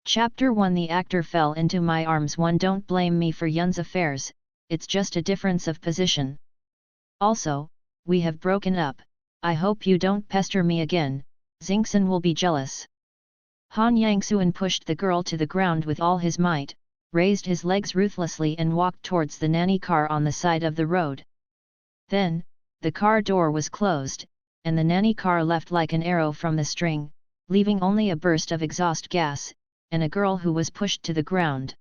Chapter 1 The actor fell into my arms. 1 Don't blame me for Yun's affairs, it's just a difference of position. Also, we have broken up, I hope you don't pester me again, Xingxin will be jealous. Han Yangxuan pushed the girl to the ground with all his might, raised his legs ruthlessly and walked towards the nanny car on the side of the road. Then, the car door was closed, and the nanny car left like an arrow from the string, leaving only a burst of exhaust gas, and a girl who was pushed to the ground.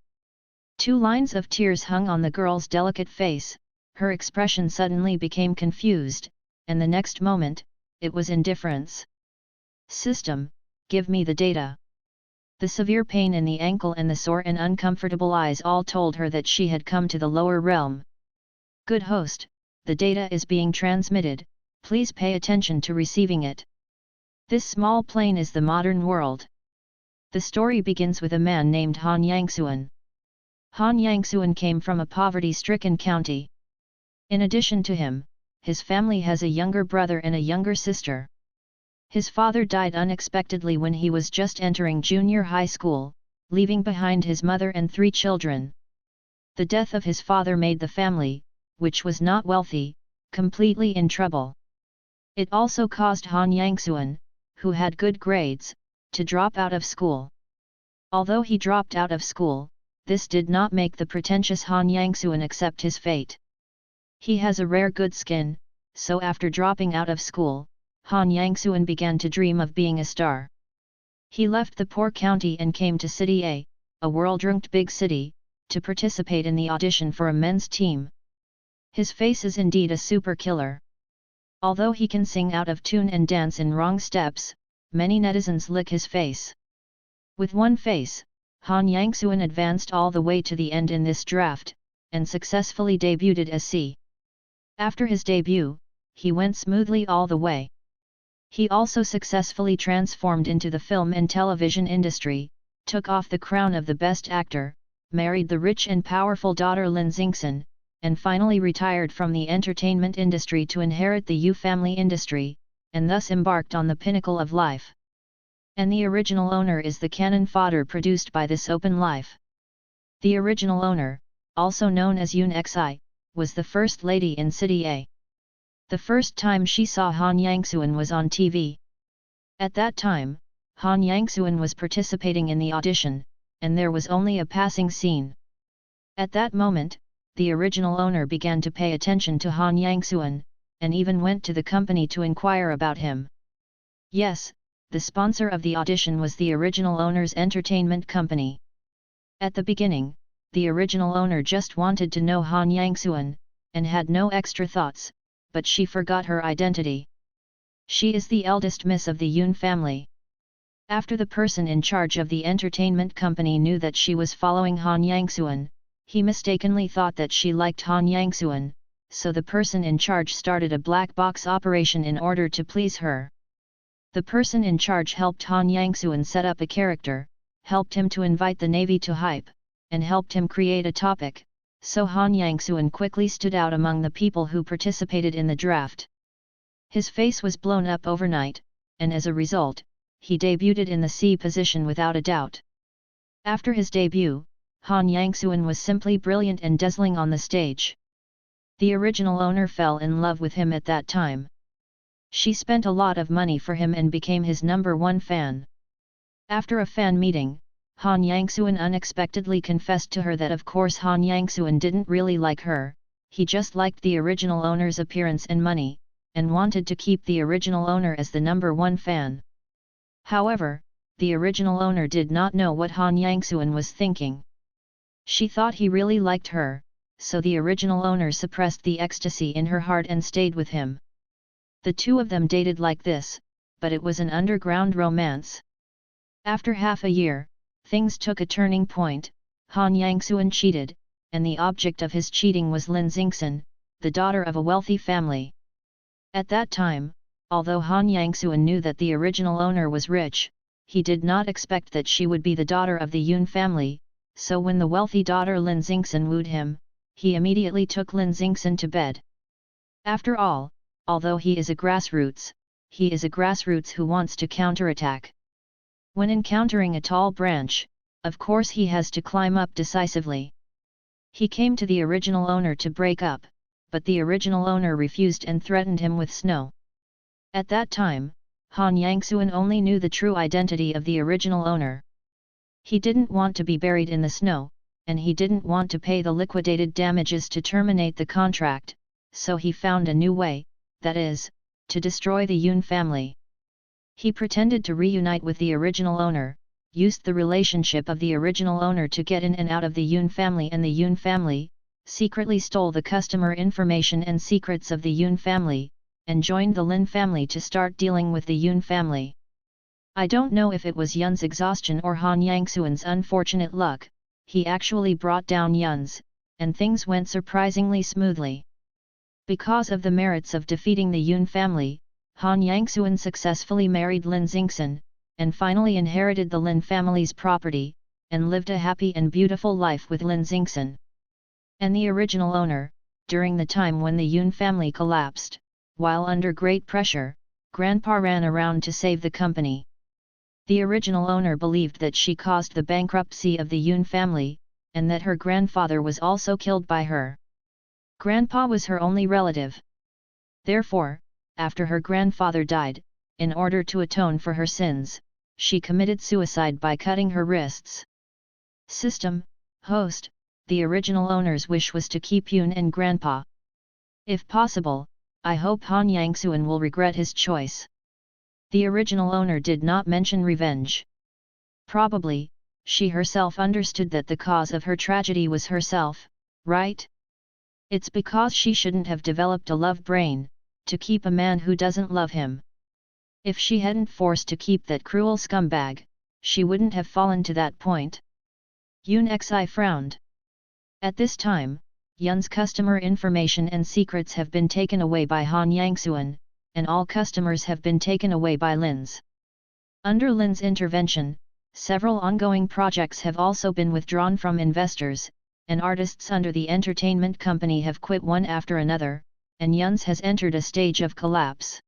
2 lines of tears hung on the girl's delicate face, her expression suddenly became confused, and the next moment, it was indifference. System, give me the data. The severe pain in the ankle and the sore and uncomfortable eyes all told her that she had come to the lower realm. Good host, the data is being transmitted, please pay attention to receiving it. This small plane is the modern world. The story begins with a man named Han Yangxuan. Han Yangxuan came from a poverty-stricken county. In addition to him, his family has a younger brother and a younger sister. His father died unexpectedly when he was just entering junior high school, leaving behind his mother and 3 children. The death of his father made the family, which was not wealthy, completely in trouble. It also caused Han Yangxuan, who had good grades, to drop out of school. Although he dropped out of school, this did not make the pretentious Han Yangxuan accept his fate. He has a rare good skin, so after dropping out of school, Han Yangxuan began to dream of being a star. He left the poor county and came to City a world-renowned big city, to participate in the audition for a men's team. His face is indeed a super killer. Although he can sing out of tune and dance in wrong steps, many netizens lick his face. With one face, Han Yangxuan advanced all the way to the end in this draft, and successfully debuted as C. After his debut, he went smoothly all the way. He also successfully transformed into the film and television industry, took off the crown of the best actor, married the rich and powerful daughter Lin Xingxin, and finally retired from the entertainment industry to inherit the Yu family industry, and thus embarked on the pinnacle of life. And the original owner is the cannon fodder produced by this open life. The original owner, also known as Yun Xi, was the first lady in City A. The first time she saw Han Yangxuan was on TV. At that time, Han Yangxuan was participating in the audition, and there was only a passing scene. At that moment, the original owner began to pay attention to Han Yangxuan, and even went to the company to inquire about him. Yes, the sponsor of the audition was the original owner's entertainment company. At the beginning, the original owner just wanted to know Han Yangxuan, and had no extra thoughts, but she forgot her identity. She is the eldest miss of the Yun family. After the person in charge of the entertainment company knew that she was following Han Yangxuan, he mistakenly thought that she liked Han Yangxuan, so the person in charge started a black box operation in order to please her. The person in charge helped Han Yangxuan set up a character, helped him to invite the Navy to hype, and helped him create a topic, so Han Yangxuan quickly stood out among the people who participated in the draft. His face was blown up overnight, and as a result, he debuted in the C position without a doubt. After his debut, Han Yangxuan was simply brilliant and dazzling on the stage. The original owner fell in love with him at that time. She spent a lot of money for him and became his #1 fan. After a fan meeting, Han Yangxuan unexpectedly confessed to her that of course Han Yangxuan didn't really like her, he just liked the original owner's appearance and money, and wanted to keep the original owner as the #1 fan. However, the original owner did not know what Han Yangxuan was thinking. She thought he really liked her, so the original owner suppressed the ecstasy in her heart and stayed with him. The two of them dated like this, but it was an underground romance. After half a year, things took a turning point. Han Yangxuan cheated, and the object of his cheating was Lin Xingxin, the daughter of a wealthy family. At that time, although Han Yangxuan knew that the original owner was rich, he did not expect that she would be the daughter of the Yun family, so when the wealthy daughter Lin Xingxin wooed him, he immediately took Lin Xingxin to bed. After all, although he is a grassroots, he is a grassroots who wants to counterattack. When encountering a tall branch, of course he has to climb up decisively. He came to the original owner to break up, but the original owner refused and threatened him with snow. At that time, Han Yangsuan only knew the true identity of the original owner. He didn't want to be buried in the snow, and he didn't want to pay the liquidated damages to terminate the contract, so he found a new way, that is, to destroy the Yun family. He pretended to reunite with the original owner, used the relationship of the original owner to get in and out of the Yun family, and the Yun family secretly stole the customer information and secrets of the Yun family, and joined the Lin family to start dealing with the Yun family. I don't know if it was Yun's exhaustion or Han Yangsuan's unfortunate luck, he actually brought down Yun's, and things went surprisingly smoothly. Because of the merits of defeating the Yun family, Han Yangsuan successfully married Lin Xingxin, and finally inherited the Lin family's property, and lived a happy and beautiful life with Lin Xingxin. And the original owner, during the time when the Yun family collapsed, while under great pressure, Grandpa ran around to save the company. The original owner believed that she caused the bankruptcy of the Yun family, and that her grandfather was also killed by her. Grandpa was her only relative. Therefore, after her grandfather died, in order to atone for her sins, she committed suicide by cutting her wrists. System, host, the original owner's wish was to keep Yun and Grandpa. If possible, I hope Han Yangsuan will regret his choice. The original owner did not mention revenge. Probably, she herself understood that the cause of her tragedy was herself, right? It's because she shouldn't have developed a love brain, to keep a man who doesn't love him. If she hadn't forced to keep that cruel scumbag, she wouldn't have fallen to that point. Yun Xi frowned. At this time, Yun's customer information and secrets have been taken away by Han Yangsuan, and all customers have been taken away by Lin's. Under Lin's intervention, several ongoing projects have also been withdrawn from investors, and artists under the entertainment company have quit one after another, and Yun's has entered a stage of collapse.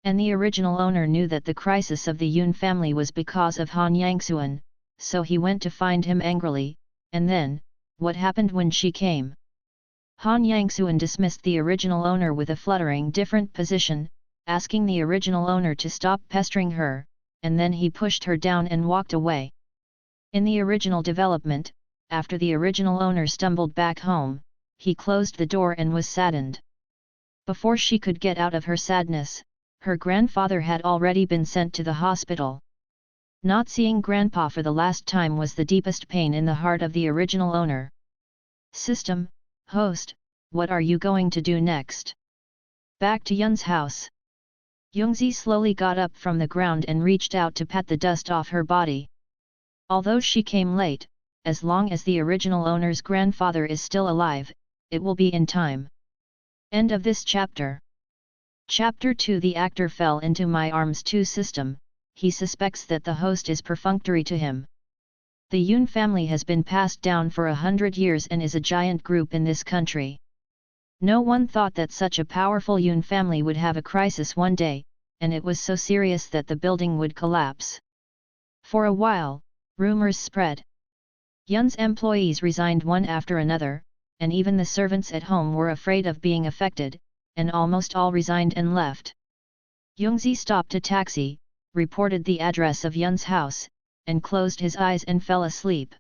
And the original owner knew that the crisis of the Yun family was because of Han Yangsuan, so he went to find him angrily, and then, what happened when she came? Han Yangsuan dismissed the original owner with a fluttering different position, asking the original owner to stop pestering her, and then he pushed her down and walked away. In the original development, after the original owner stumbled back home, he closed the door and was saddened. Before she could get out of her sadness, her grandfather had already been sent to the hospital. Not seeing Grandpa for the last time was the deepest pain in the heart of the original owner. System, host, what are you going to do next? Back to Yun's house. Yungzi slowly got up from the ground and reached out to pat the dust off her body. Although she came late, as long as the original owner's grandfather is still alive, it will be in time. End of this chapter. Chapter 2. The actor fell into my arms too. System, he suspects that the host is perfunctory to him. The Yun family has been passed down for 100 years and is a giant group in this country. No one thought that such a powerful Yun family would have a crisis one day, and it was so serious that the building would collapse. For a while, rumors spread. Yun's employees resigned one after another, and even the servants at home were afraid of being affected, and almost all resigned and left. Yungzi stopped a taxi, reported the address of Yun's house, and closed his eyes and fell asleep.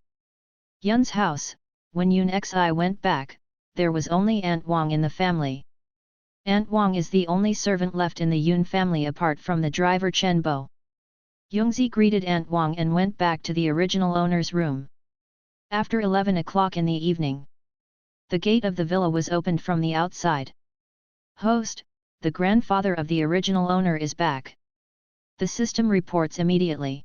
Yun's house. When Yun Xi went back, there was only Aunt Wang in the family. Aunt Wang is the only servant left in the Yun family apart from the driver Chen Bo. Yungzi greeted Aunt Wang and went back to the original owner's room. After 11 o'clock in the evening, the gate of the villa was opened from the outside. Host, the grandfather of the original owner is back. The system reports immediately.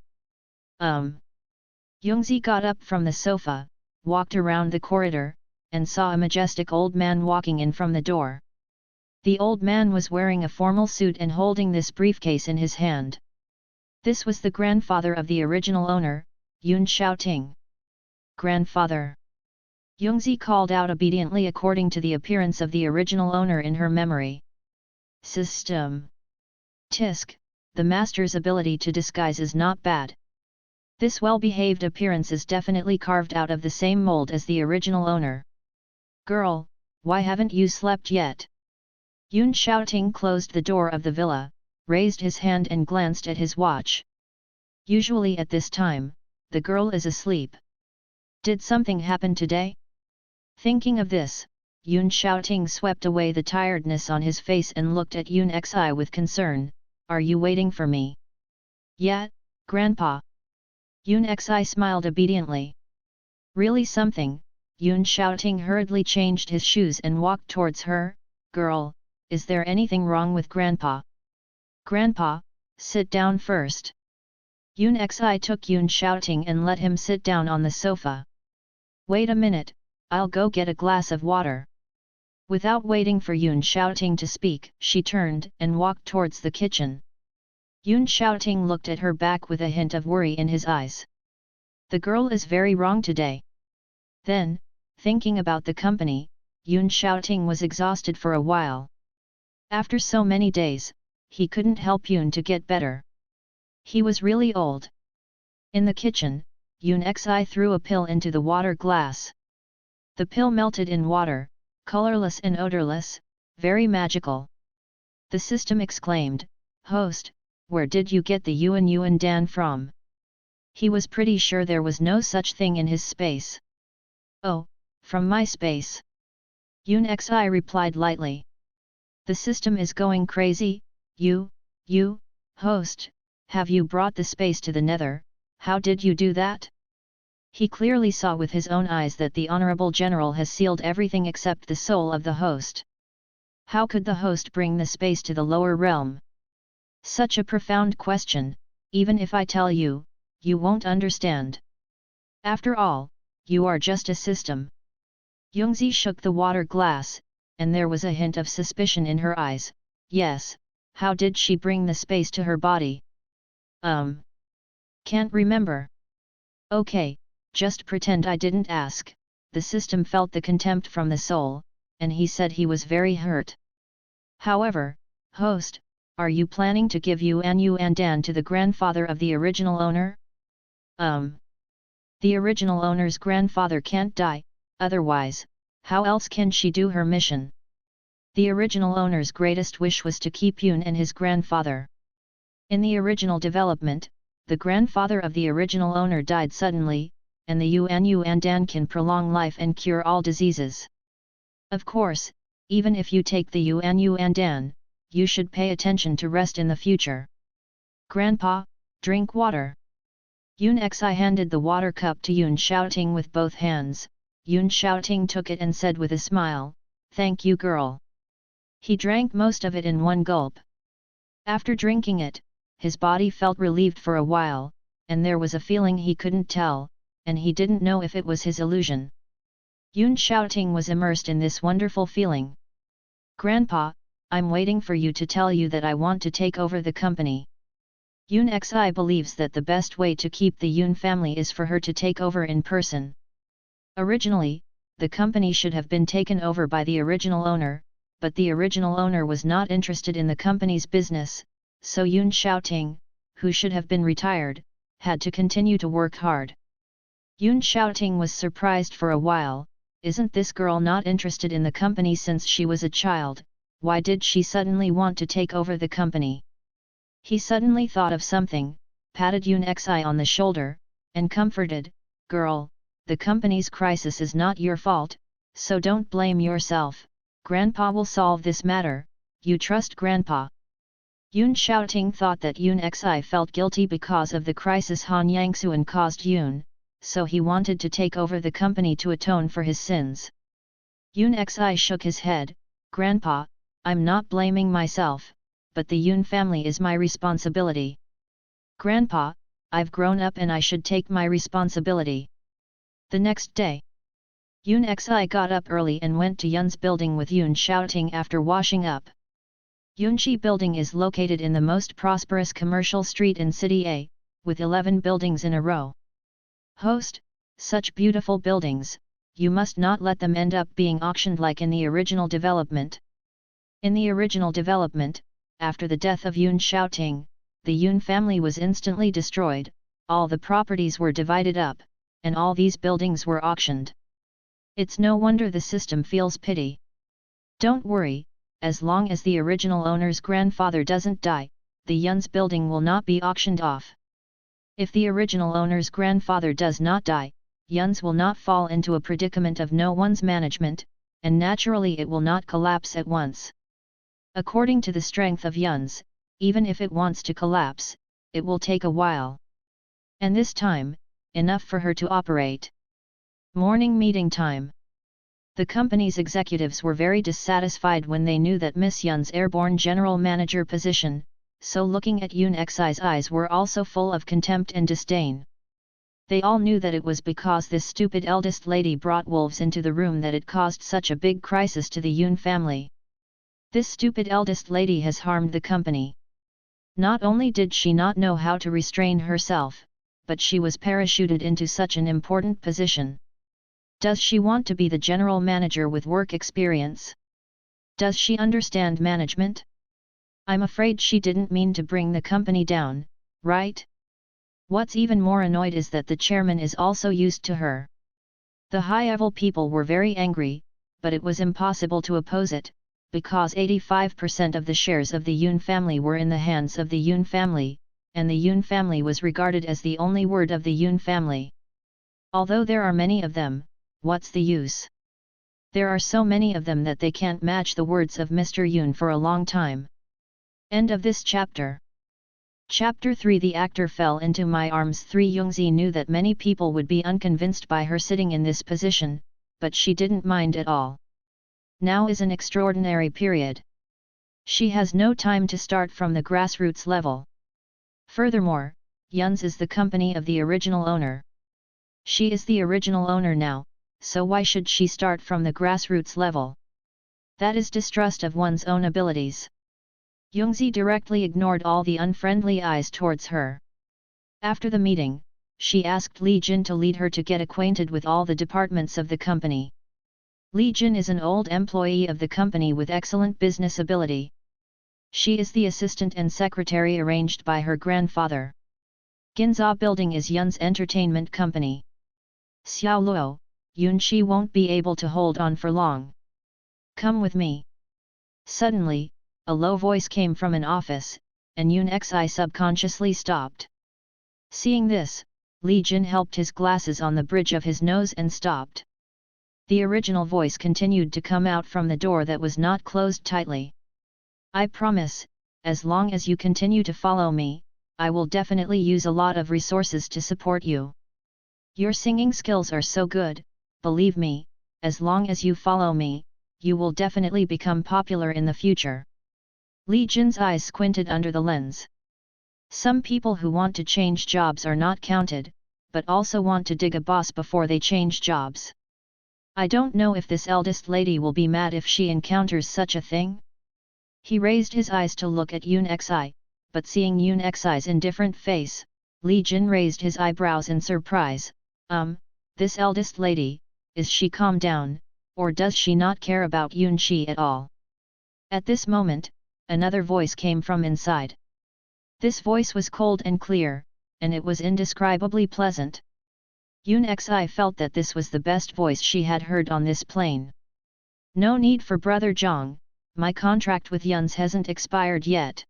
Yungzi got up from the sofa, walked around the corridor, and saw a majestic old man walking in from the door. The old man was wearing a formal suit and holding this briefcase in his hand. This was the grandfather of the original owner, Yun Xiaoting. Grandfather. Yungzi called out obediently according to the appearance of the original owner in her memory. System. Tisk, the master's ability to disguise is not bad. This well-behaved appearance is definitely carved out of the same mold as the original owner. Girl, why haven't you slept yet? Yun Xiaoting closed the door of the villa, raised his hand and glanced at his watch. Usually at this time, the girl is asleep. Did something happen today? Thinking of this, Yun Xiaoting swept away the tiredness on his face and looked at Yun Xi with concern. Are you waiting for me? Yeah, Grandpa. Yun Xi smiled obediently. Really something. Yun Xiaoting hurriedly changed his shoes and walked towards her. Girl, is there anything wrong with Grandpa? Grandpa, sit down first. Yun Xi took Yun Xiaoting and let him sit down on the sofa. Wait a minute, I'll go get a glass of water. Without waiting for Yun Xiaoting to speak, she turned and walked towards the kitchen. Yun Xiaoting looked at her back with a hint of worry in his eyes. The girl is very wrong today. Then, thinking about the company, Yun Xiaoting was exhausted for a while. After so many days, he couldn't help Yun to get better. He was really old. In the kitchen, Yun Xi threw a pill into the water glass. The pill melted in water, colorless and odorless, very magical. The system exclaimed, "Host, where did you get the Yuan Dan from?" He was pretty sure there was no such thing in his space. "Oh, from my space." Yun Xi replied lightly. "The system is going crazy. You, host, have you brought the space to the nether? How did you do that?" He clearly saw with his own eyes that the Honorable General has sealed everything except the soul of the host. How could the host bring the space to the lower realm? Such a profound question, even if I tell you, you won't understand. After all, you are just a system. Yungzi shook the water glass, and there was a hint of suspicion in her eyes. Yes, how did she bring the space to her body? Can't remember. Okay, just pretend I didn't ask. The system felt the contempt from the soul, and he said he was very hurt. However, host, are you planning to give Yuan Dan to the grandfather of the original owner? The original owner's grandfather can't die, otherwise, how else can she do her mission? The original owner's greatest wish was to keep Yun and his grandfather. In the original development, the grandfather of the original owner died suddenly, and the Yuan Dan can prolong life and cure all diseases. Of course, even if you take the Yuan Dan, you should pay attention to rest in the future. Grandpa, drink water. Yun Xi handed the water cup to Yun Xiaoting with both hands. Yun Xiaoting took it and said with a smile, "Thank you, girl." He drank most of it in one gulp. After drinking it, his body felt relieved for a while, and there was a feeling he couldn't tell, and he didn't know if it was his illusion. Yun Xiaoting was immersed in this wonderful feeling. "Grandpa, I'm waiting for you to tell you that I want to take over the company." Yun Xi believes that the best way to keep the Yun family is for her to take over in person. Originally, the company should have been taken over by the original owner, but the original owner was not interested in the company's business, so Yun Xiaoting, who should have been retired, had to continue to work hard. Yun Xiaoting was surprised for a while. Isn't this girl not interested in the company since she was a child? Why did she suddenly want to take over the company? He suddenly thought of something, patted Yun Xi on the shoulder, and comforted, "Girl, the company's crisis is not your fault, so don't blame yourself. Grandpa will solve this matter, you trust Grandpa." Yun Xiaoting thought that Yun Xi felt guilty because of the crisis Han Yangxuan caused Yun, so he wanted to take over the company to atone for his sins. Yun Xi shook his head, "Grandpa, I'm not blaming myself, but the Yun family is my responsibility. Grandpa, I've grown up and I should take my responsibility." The next day, Yun Xi got up early and went to Yun's building with Yun Xiaoting after washing up. Yunji building is located in the most prosperous commercial street in City A, with 11 buildings in a row. Host, such beautiful buildings, you must not let them end up being auctioned like in the original development. In the original development, after the death of Yun Xiaoting, the Yun family was instantly destroyed, all the properties were divided up, and all these buildings were auctioned. It's no wonder the system feels pity. Don't worry, as long as the original owner's grandfather doesn't die, the Yun's building will not be auctioned off. If the original owner's grandfather does not die, Yun's will not fall into a predicament of no one's management, and naturally it will not collapse at once. According to the strength of Yun's, even if it wants to collapse, it will take a while. And this time, enough for her to operate. Morning meeting time. The company's executives were very dissatisfied when they knew that Miss Yun's airborne general manager position, so looking at Yoon Xi's eyes were also full of contempt and disdain. They all knew that it was because this stupid eldest lady brought wolves into the room that it caused such a big crisis to the Yoon family. This stupid eldest lady has harmed the company. Not only did she not know how to restrain herself, but she was parachuted into such an important position. Does she want to be the general manager with work experience? Does she understand management? I'm afraid she didn't mean to bring the company down, right? What's even more annoyed is that the chairman is also used to her. The high-level people were very angry, but it was impossible to oppose it, because 85% of the shares of the Yoon family were in the hands of the Yoon family, and the Yoon family was regarded as the only word of the Yoon family. Although there are many of them, what's the use? There are so many of them that they can't match the words of Mr. Yoon for a long time. End of this chapter. Chapter 3. The actor fell into my arms. 3. Youngzi knew that many people would be unconvinced by her sitting in this position, but she didn't mind at all. Now is an extraordinary period. She has no time to start from the grassroots level. Furthermore, Yun's is the company of the original owner. She is the original owner now, so why should she start from the grassroots level? That is distrust of one's own abilities. Youngzi directly ignored all the unfriendly eyes towards her. After the meeting, she asked Li Jin to lead her to get acquainted with all the departments of the company. Li Jin is an old employee of the company with excellent business ability. She is the assistant and secretary arranged by her grandfather. Ginza Building is Yun's entertainment company. Xiao Luo, Yun Shi won't be able to hold on for long. Come with me. Suddenly, a low voice came from an office, and Yoon Xi subconsciously stopped. Seeing this, Li Jin helped his glasses on the bridge of his nose and stopped. The original voice continued to come out from the door that was not closed tightly. I promise, as long as you continue to follow me, I will definitely use a lot of resources to support you. Your singing skills are so good, believe me, as long as you follow me, you will definitely become popular in the future. Li Jin's eyes squinted under the lens. Some people who want to change jobs are not counted, but also want to dig a boss before they change jobs. I don't know if this eldest lady will be mad if she encounters such a thing. He raised his eyes to look at Yoon Xi, but seeing Yoon Xi's indifferent face, Li Jin raised his eyebrows in surprise. This eldest lady, is she calm down, or does she not care about Yoon Shi at all? At this moment, another voice came from inside. This voice was cold and clear, and it was indescribably pleasant. Yoon Xi felt that this was the best voice she had heard on this plane. No need for Brother Zhang, my contract with Yun's hasn't expired yet.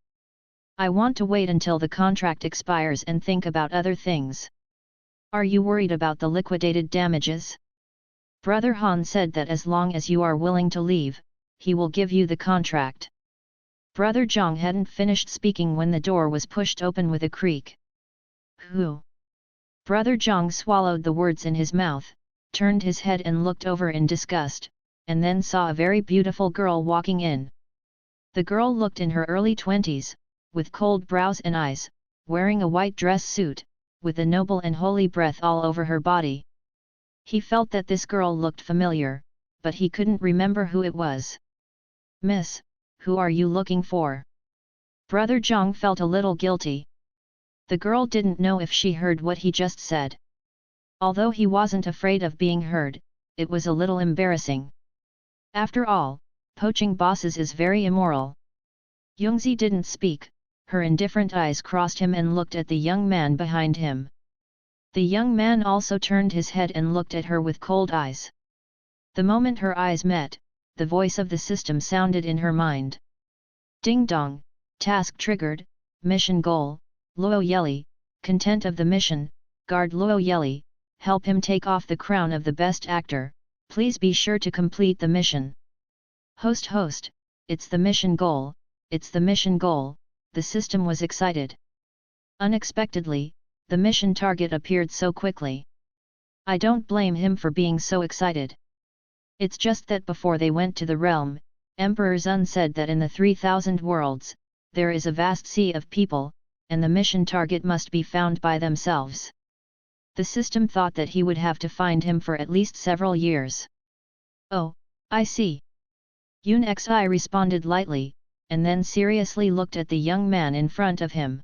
I want to wait until the contract expires and think about other things. Are you worried about the liquidated damages? Brother Han said that as long as you are willing to leave, he will give you the contract. Brother Zhang hadn't finished speaking when the door was pushed open with a creak. Who? Brother Zhang swallowed the words in his mouth, turned his head and looked over in disgust, and then saw a very beautiful girl walking in. The girl looked in her early 20s, with cold brows and eyes, wearing a white dress suit, with a noble and holy breath all over her body. He felt that this girl looked familiar, but he couldn't remember who it was. Miss, who are you looking for? Brother Zhang felt a little guilty. The girl didn't know if she heard what he just said. Although he wasn't afraid of being heard, it was a little embarrassing. After all, poaching bosses is very immoral. Youngzi didn't speak, her indifferent eyes crossed him and looked at the young man behind him. The young man also turned his head and looked at her with cold eyes. The moment her eyes met, the voice of the system sounded in her mind. Ding dong, task triggered, mission goal, Luo Yeli, content of the mission, guard Luo Yeli, help him take off the crown of the best actor, please be sure to complete the mission. Host, it's the mission goal, it's the mission goal, the system was excited. Unexpectedly, the mission target appeared so quickly. I don't blame him for being so excited. It's just that before they went to the realm, Emperor Zun said that in the 3,000 worlds, there is a vast sea of people, and the mission target must be found by themselves. The system thought that he would have to find him for at least several years. Oh, I see. Yun Xi responded lightly, and then seriously looked at the young man in front of him.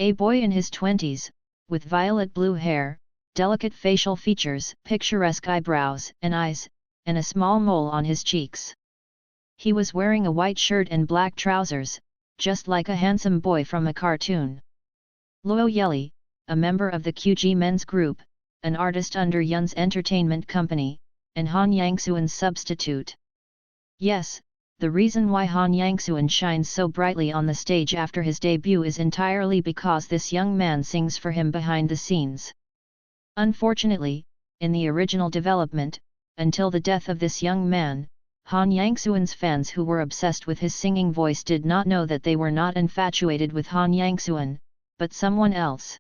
A boy in his 20s, with violet blue hair, delicate facial features, picturesque eyebrows and eyes, and a small mole on his cheeks. He was wearing a white shirt and black trousers, just like a handsome boy from a cartoon. Luo Yeli, a member of the QG Men's Group, an artist under Yun's entertainment company, and Han Yangxuan's substitute. Yes, the reason why Han Yangxuan shines so brightly on the stage after his debut is entirely because this young man sings for him behind the scenes. Unfortunately, in the original development, until the death of this young man, Han Yangxuan's fans who were obsessed with his singing voice did not know that they were not infatuated with Han Yangxuan, but someone else.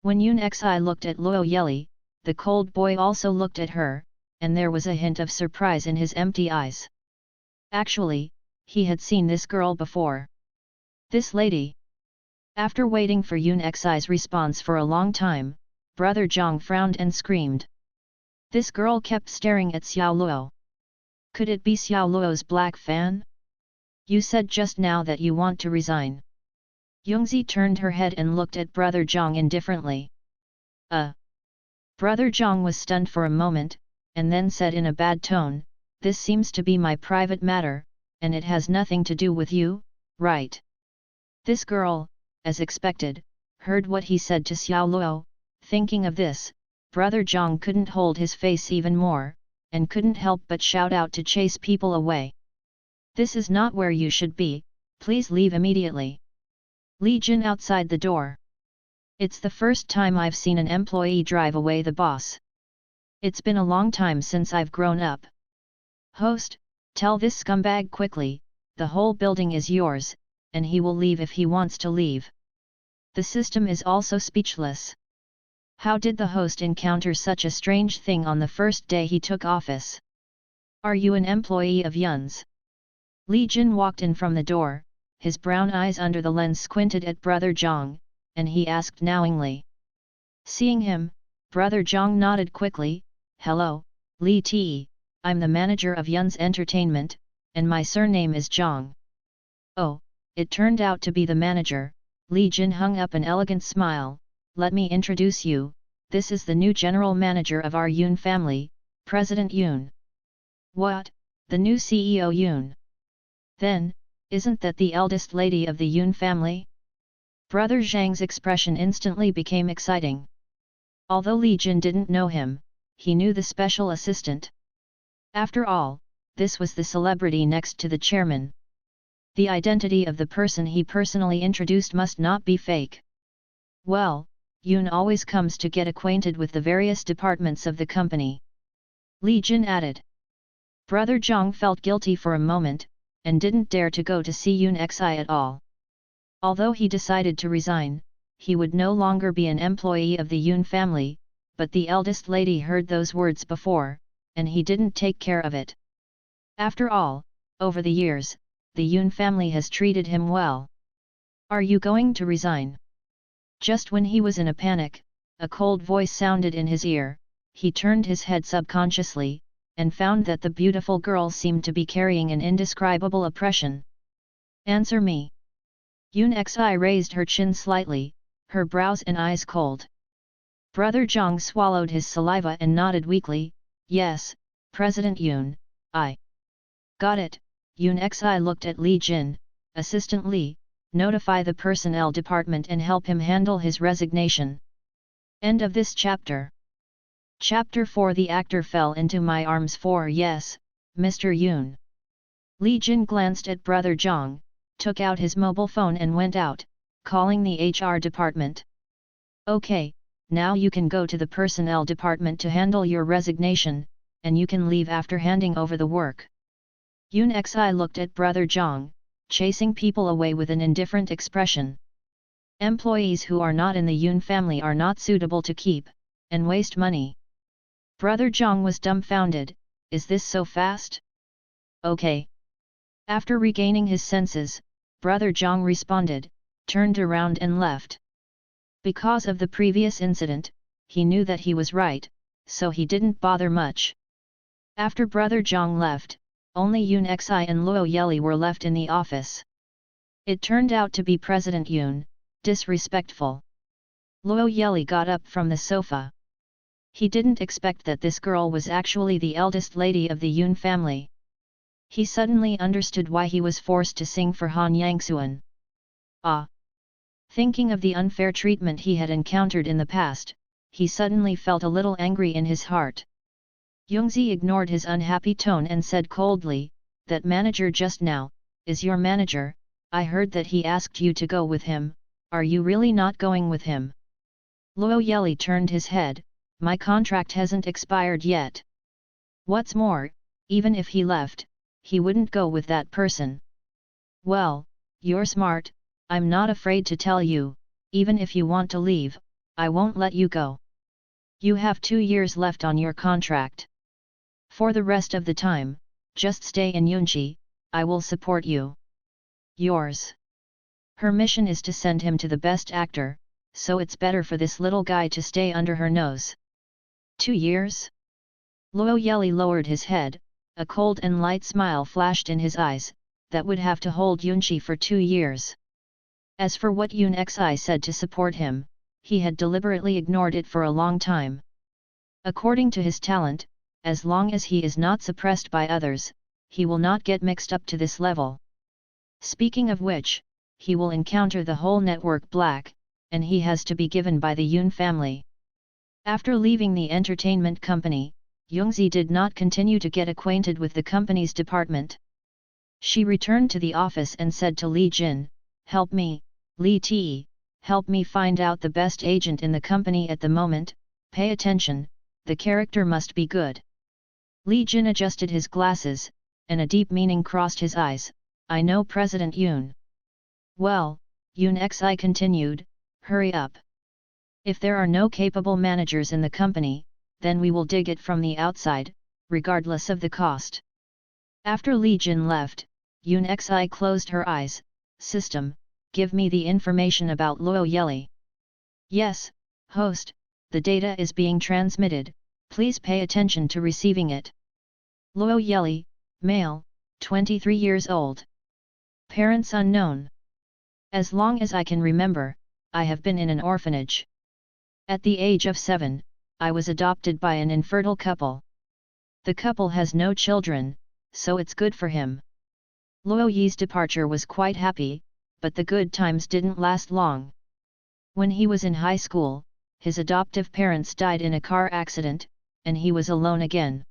When Yun Xi looked at Luo Yeli, the cold boy also looked at her, and there was a hint of surprise in his empty eyes. Actually, he had seen this girl before. This lady. After waiting for Yun Xi's response for a long time, Brother Zhang frowned and screamed. This girl kept staring at Xiao Luo. Could it be Xiao Luo's black fan? You said just now that you want to resign. Yungzi turned her head and looked at Brother Zhang indifferently. Brother Zhang was stunned for a moment, and then said in a bad tone, this seems to be my private matter, and it has nothing to do with you, right? This girl, as expected, heard what he said to Xiao Luo. Thinking of this, Brother Zhang couldn't hold his face even more, and couldn't help but shout out to chase people away. This is not where you should be, please leave immediately. Li Jin outside the door. It's the first time I've seen an employee drive away the boss. It's been a long time since I've grown up. Host, tell this scumbag quickly, the whole building is yours, and he will leave if he wants to leave. The system is also speechless. How did the host encounter such a strange thing on the first day he took office? Are you an employee of Yun's? Li Jin walked in from the door, his brown eyes under the lens squinted at Brother Zhang, and he asked knowingly. Seeing him, Brother Zhang nodded quickly, hello, Li Te, I'm the manager of Yun's entertainment, and my surname is Zhang. Oh, it turned out to be the manager. Li Jin hung up an elegant smile. Let me introduce you, this is the new general manager of our Yun family, President Yun. What, the new CEO Yun? Then, isn't that the eldest lady of the Yun family? Brother Zhang's expression instantly became exciting. Although Li Jin didn't know him, he knew the special assistant. After all, this was the celebrity next to the chairman. The identity of the person he personally introduced must not be fake. Well, Yun always comes to get acquainted with the various departments of the company. Li Jin added. Brother Zhang felt guilty for a moment, and didn't dare to go to see Yun Xi at all. Although he decided to resign, he would no longer be an employee of the Yun family, but the eldest lady heard those words before, and he didn't take care of it. After all, over the years, the Yun family has treated him well. Are you going to resign? Just when he was in a panic, a cold voice sounded in his ear. He turned his head subconsciously, and found that the beautiful girl seemed to be carrying an indescribable oppression. Answer me. Yun Xi raised her chin slightly, her brows and eyes cold. Brother Zhang swallowed his saliva and nodded weakly. Yes, President Yun, I. Got it. Yun Xi looked at Li Jin. Assistant Li, notify the personnel department and help him handle his resignation. End of this chapter. Chapter 4. The actor fell into my arms for yes, Mr. Yoon. Li Jin glanced at Brother Zhang, took out his mobile phone and went out, calling the HR department. Okay, now you can go to the personnel department to handle your resignation, and you can leave after handing over the work. Yoon Xi looked at Brother Zhang, chasing people away with an indifferent expression. Employees who are not in the Yoon family are not suitable to keep, and waste money. Brother Zhang was dumbfounded. Is this so fast? Okay. After regaining his senses, Brother Zhang responded, turned around and left. Because of the previous incident, he knew that he was right, so he didn't bother much. After Brother Zhang left, only Yoon Xi and Luo Yeli were left in the office. It turned out to be President Yoon, disrespectful. Luo Yeli got up from the sofa. He didn't expect that this girl was actually the eldest lady of the Yoon family. He suddenly understood why he was forced to sing for Han Yangxuan. Ah! Thinking of the unfair treatment he had encountered in the past, he suddenly felt a little angry in his heart. Youngzi ignored his unhappy tone and said coldly, "That manager just now, is your manager. I heard that he asked you to go with him. Are you really not going with him?" Luo Yeli turned his head. "My contract hasn't expired yet. What's more, even if he left, he wouldn't go with that person." "Well, you're smart, I'm not afraid to tell you, even if you want to leave, I won't let you go. You have 2 years left on your contract. For the rest of the time, just stay in Yunji, I will support you. Yours." Her mission is to send him to the best actor, so it's better for this little guy to stay under her nose. 2 years? Luo Yeli lowered his head, a cold and light smile flashed in his eyes, that would have to hold Yunji for 2 years. As for what Yoon Xi said to support him, he had deliberately ignored it for a long time. According to his talent, as long as he is not suppressed by others, he will not get mixed up to this level. Speaking of which, he will encounter the whole network black, and he has to be given by the Yoon family. After leaving the entertainment company, Youngzi did not continue to get acquainted with the company's department. She returned to the office and said to Li Jin, "Help me, Li Te, help me find out the best agent in the company at the moment, pay attention, the character must be good." Li Jin adjusted his glasses, and a deep meaning crossed his eyes, "I know President Yoon." "Well," Yoon Xi continued, "hurry up. If there are no capable managers in the company, then we will dig it from the outside, regardless of the cost." After Li Jin left, Yoon Xi closed her eyes. "System, give me the information about Luo Yeli." "Yes, host, the data is being transmitted, please pay attention to receiving it." Luo Yeli, male, 23 years old. Parents unknown. As long as I can remember, I have been in an orphanage. At the age of 7, I was adopted by an infertile couple. The couple has no children, so it's good for him. Luo Yi's departure was quite happy, but the good times didn't last long. When he was in high school, his adoptive parents died in a car accident, and he was alone again.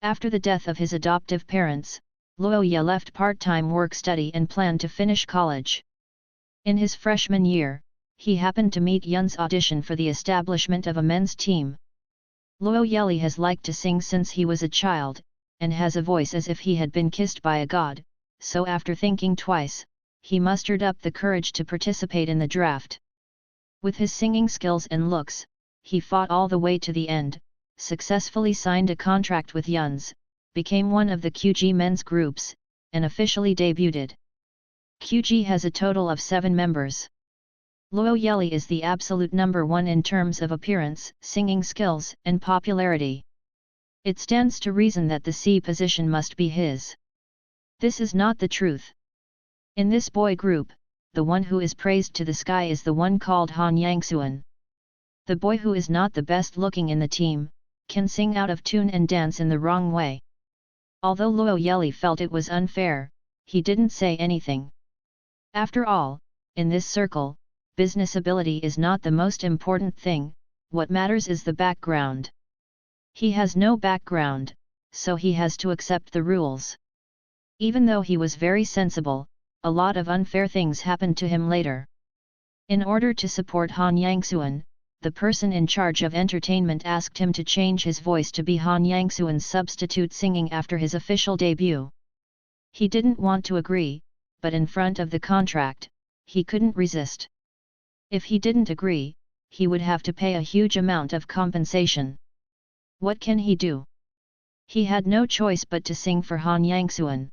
After the death of his adoptive parents, Luo Yi left part-time work study and planned to finish college. In his freshman year, he happened to meet Yun's audition for the establishment of a men's team. Luo Yeli has liked to sing since he was a child, and has a voice as if he had been kissed by a god, so after thinking twice, he mustered up the courage to participate in the draft. With his singing skills and looks, he fought all the way to the end, successfully signed a contract with Yun's, became one of the QG men's groups, and officially debuted. QG has a total of 7 members. Luo Yeli is the absolute number 1 in terms of appearance, singing skills, and popularity. It stands to reason that the C position must be his. This is not the truth. In this boy group, the one who is praised to the sky is the one called Han Yangxuan. The boy who is not the best looking in the team, can sing out of tune and dance in the wrong way. Although Luo Yeli felt it was unfair, he didn't say anything. After all, in this circle, business ability is not the most important thing, what matters is the background. He has no background, so he has to accept the rules. Even though he was very sensible, a lot of unfair things happened to him later. In order to support Han Yangsuan, the person in charge of entertainment asked him to change his voice to be Han Yangsuan's substitute singing after his official debut. He didn't want to agree, but in front of the contract, he couldn't resist. If he didn't agree, he would have to pay a huge amount of compensation. What can he do? He had no choice but to sing for Han Yangsuan.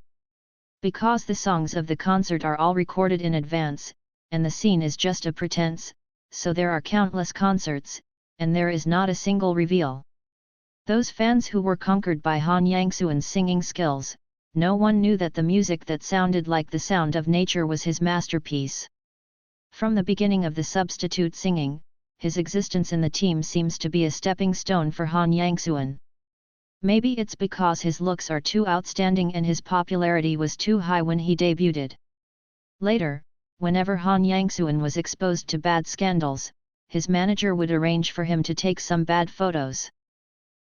Because the songs of the concert are all recorded in advance, and the scene is just a pretense, so there are countless concerts, and there is not a single reveal. Those fans who were conquered by Han Yangsuan's singing skills, no one knew that the music that sounded like the sound of nature was his masterpiece. From the beginning of the substitute singing, his existence in the team seems to be a stepping stone for Han Yangsuan. Maybe it's because his looks are too outstanding and his popularity was too high when he debuted. Later, whenever Han Yangsuan was exposed to bad scandals, his manager would arrange for him to take some bad photos.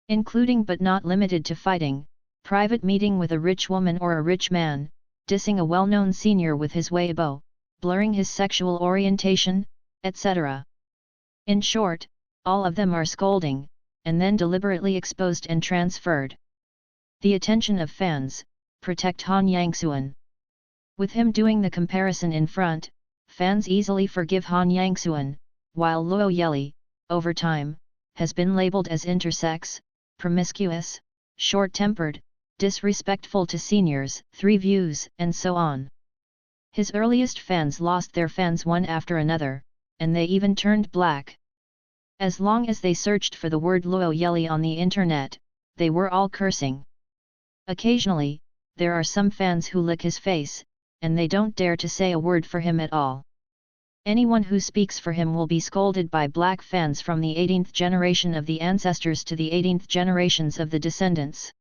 Including but not limited to fighting, private meeting with a rich woman or a rich man, dissing a well-known senior with his Weibo, blurring his sexual orientation, etc. In short, all of them are scolding, and then deliberately exposed and transferred. The attention of fans, protect Han Yangsuan. With him doing the comparison in front, fans easily forgive Han Yangsuan, while Luo Yeli, over time, has been labeled as intersex, promiscuous, short-tempered, disrespectful to seniors, 3 views, and so on. His earliest fans lost their fans one after another, and they even turned black. As long as they searched for the word Luo Yeli on the internet, they were all cursing. Occasionally, there are some fans who lick his face, and they don't dare to say a word for him at all. Anyone who speaks for him will be scolded by black fans from the 18th generation of the ancestors to the 18th generations of the descendants.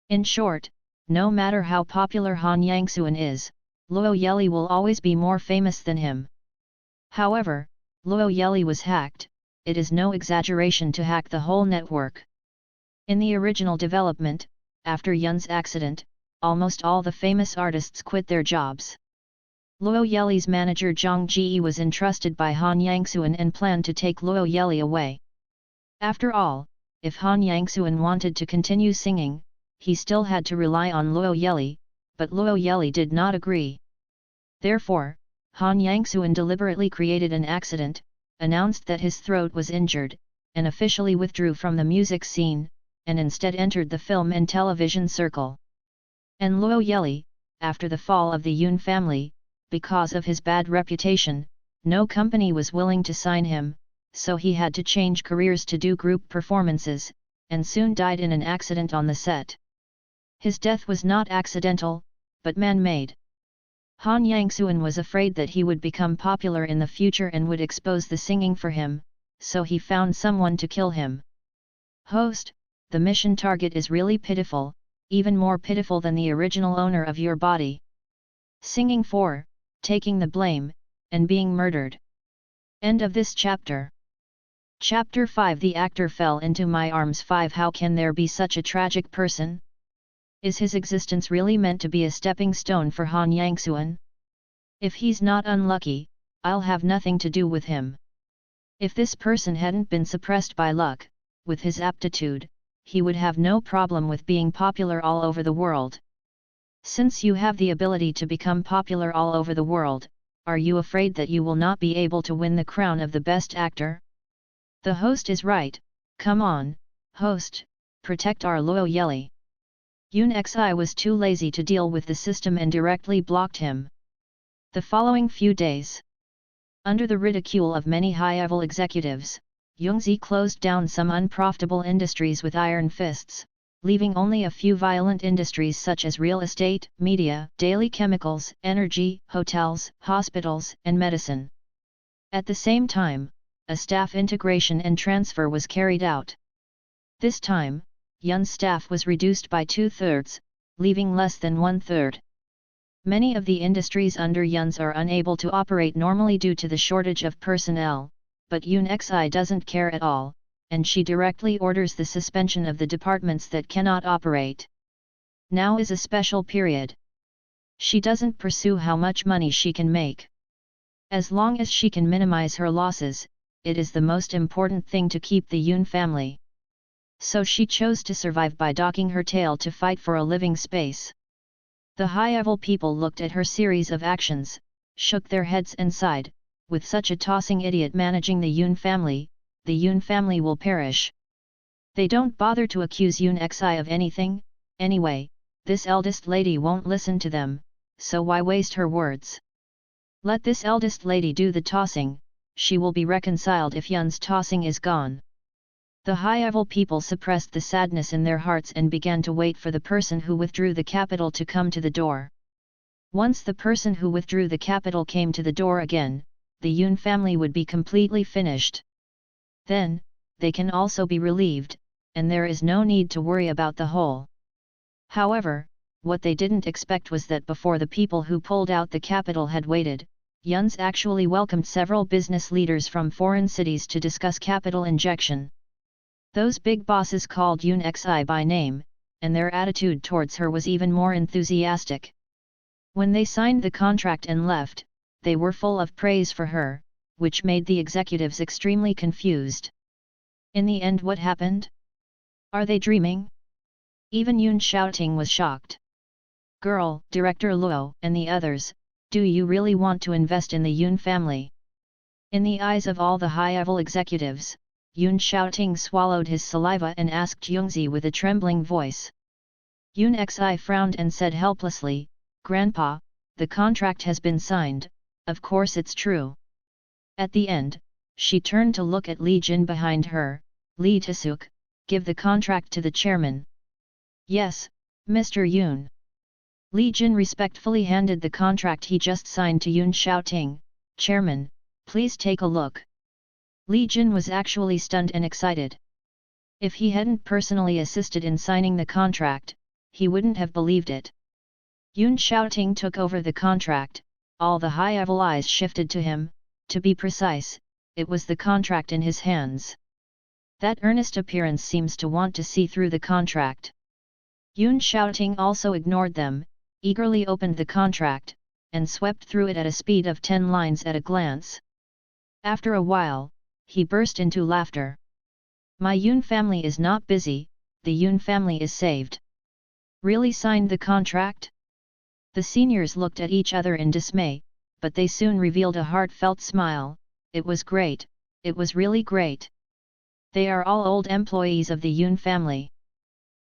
In short, no matter how popular Han Yangsuan is, Luo Yeli will always be more famous than him. However, Luo Yeli was hacked. It is no exaggeration to hack the whole network. In the original development, after Yun's accident, almost all the famous artists quit their jobs. Luo Yeli's manager Zhang Ji was entrusted by Han Yangsuan and planned to take Luo Yeli away. After all, if Han Yangsuan wanted to continue singing, he still had to rely on Luo Yeli, but Luo Yeli did not agree. Therefore, Han Yangsuan deliberately created an accident, announced that his throat was injured, and officially withdrew from the music scene, and instead entered the film and television circle. And Luo Yeli, after the fall of the Yun family, because of his bad reputation, no company was willing to sign him, so he had to change careers to do group performances, and soon died in an accident on the set. His death was not accidental, but man-made. Han Yangsuan was afraid that he would become popular in the future and would expose the singing for him, so he found someone to kill him. Host, the mission target is really pitiful, even more pitiful than the original owner of your body. Singing for, taking the blame, and being murdered. End of this chapter. Chapter 5 The actor fell into my arms. 5 How can there be such a tragic person? Is his existence really meant to be a stepping stone for Han Yangsuan? If he's not unlucky, I'll have nothing to do with him. If this person hadn't been suppressed by luck, with his aptitude, he would have no problem with being popular all over the world. Since you have the ability to become popular all over the world, are you afraid that you will not be able to win the crown of the best actor? The host is right. Come on, host, protect our Luo Yeli. Yun Xi was too lazy to deal with the system and directly blocked him. The following few days, under the ridicule of many high-level executives, Yungzi closed down some unprofitable industries with iron fists, leaving only a few violent industries such as real estate, media, daily chemicals, energy, hotels, hospitals, and medicine. At the same time, a staff integration and transfer was carried out. This time, Yun's staff was reduced by 2/3, leaving less than 1/3. Many of the industries under Yun's are unable to operate normally due to the shortage of personnel, but Yoon Xi doesn't care at all, and she directly orders the suspension of the departments that cannot operate. Now is a special period. She doesn't pursue how much money she can make. As long as she can minimize her losses, it is the most important thing to keep the Yoon family. So she chose to survive by docking her tail to fight for a living space. The high-level people looked at her series of actions, shook their heads and sighed, with such a tossing idiot managing the Yoon family will perish. They don't bother to accuse Yoon Xi of anything, anyway, this eldest lady won't listen to them, so why waste her words? Let this eldest lady do the tossing, she will be reconciled if Yun's tossing is gone. The high-level people suppressed the sadness in their hearts and began to wait for the person who withdrew the capital to come to the door. Once the person who withdrew the capital came to the door again, the Yoon family would be completely finished. Then, they can also be relieved, and there is no need to worry about the whole. However, what they didn't expect was that before the people who pulled out the capital had waited, Yun's actually welcomed several business leaders from foreign cities to discuss capital injection. Those big bosses called Yoon Xi by name, and their attitude towards her was even more enthusiastic. When they signed the contract and left, they were full of praise for her, which made the executives extremely confused. In the end, what happened? Are they dreaming? Even Yoon Xiaoting was shocked. Girl, Director Luo and the others, do you really want to invest in the Yoon family? In the eyes of all the high-level executives, Yoon Xiaoting swallowed his saliva and asked Youngzi with a trembling voice. Yoon Xi frowned and said helplessly, Grandpa, the contract has been signed, of course it's true. At the end, she turned to look at Li Jin behind her. Li Tasuk, give the contract to the chairman. Yes, Mr. Yoon. Li Jin respectfully handed the contract he just signed to Yoon Xiaoting. Chairman, please take a look. Li Jin was actually stunned and excited. If he hadn't personally assisted in signing the contract, he wouldn't have believed it. Yoon Xiaoting took over the contract, all the high-level eyes shifted to him. To be precise, it was the contract in his hands. That earnest appearance seems to want to see through the contract. Yoon Xiaoting also ignored them, eagerly opened the contract, and swept through it at a speed of 10 lines at a glance. After a while, he burst into laughter. My Yoon family is not busy, the Yoon family is saved. Really signed the contract? The seniors looked at each other in dismay, but they soon revealed a heartfelt smile. It was great, it was really great. They are all old employees of the Yoon family.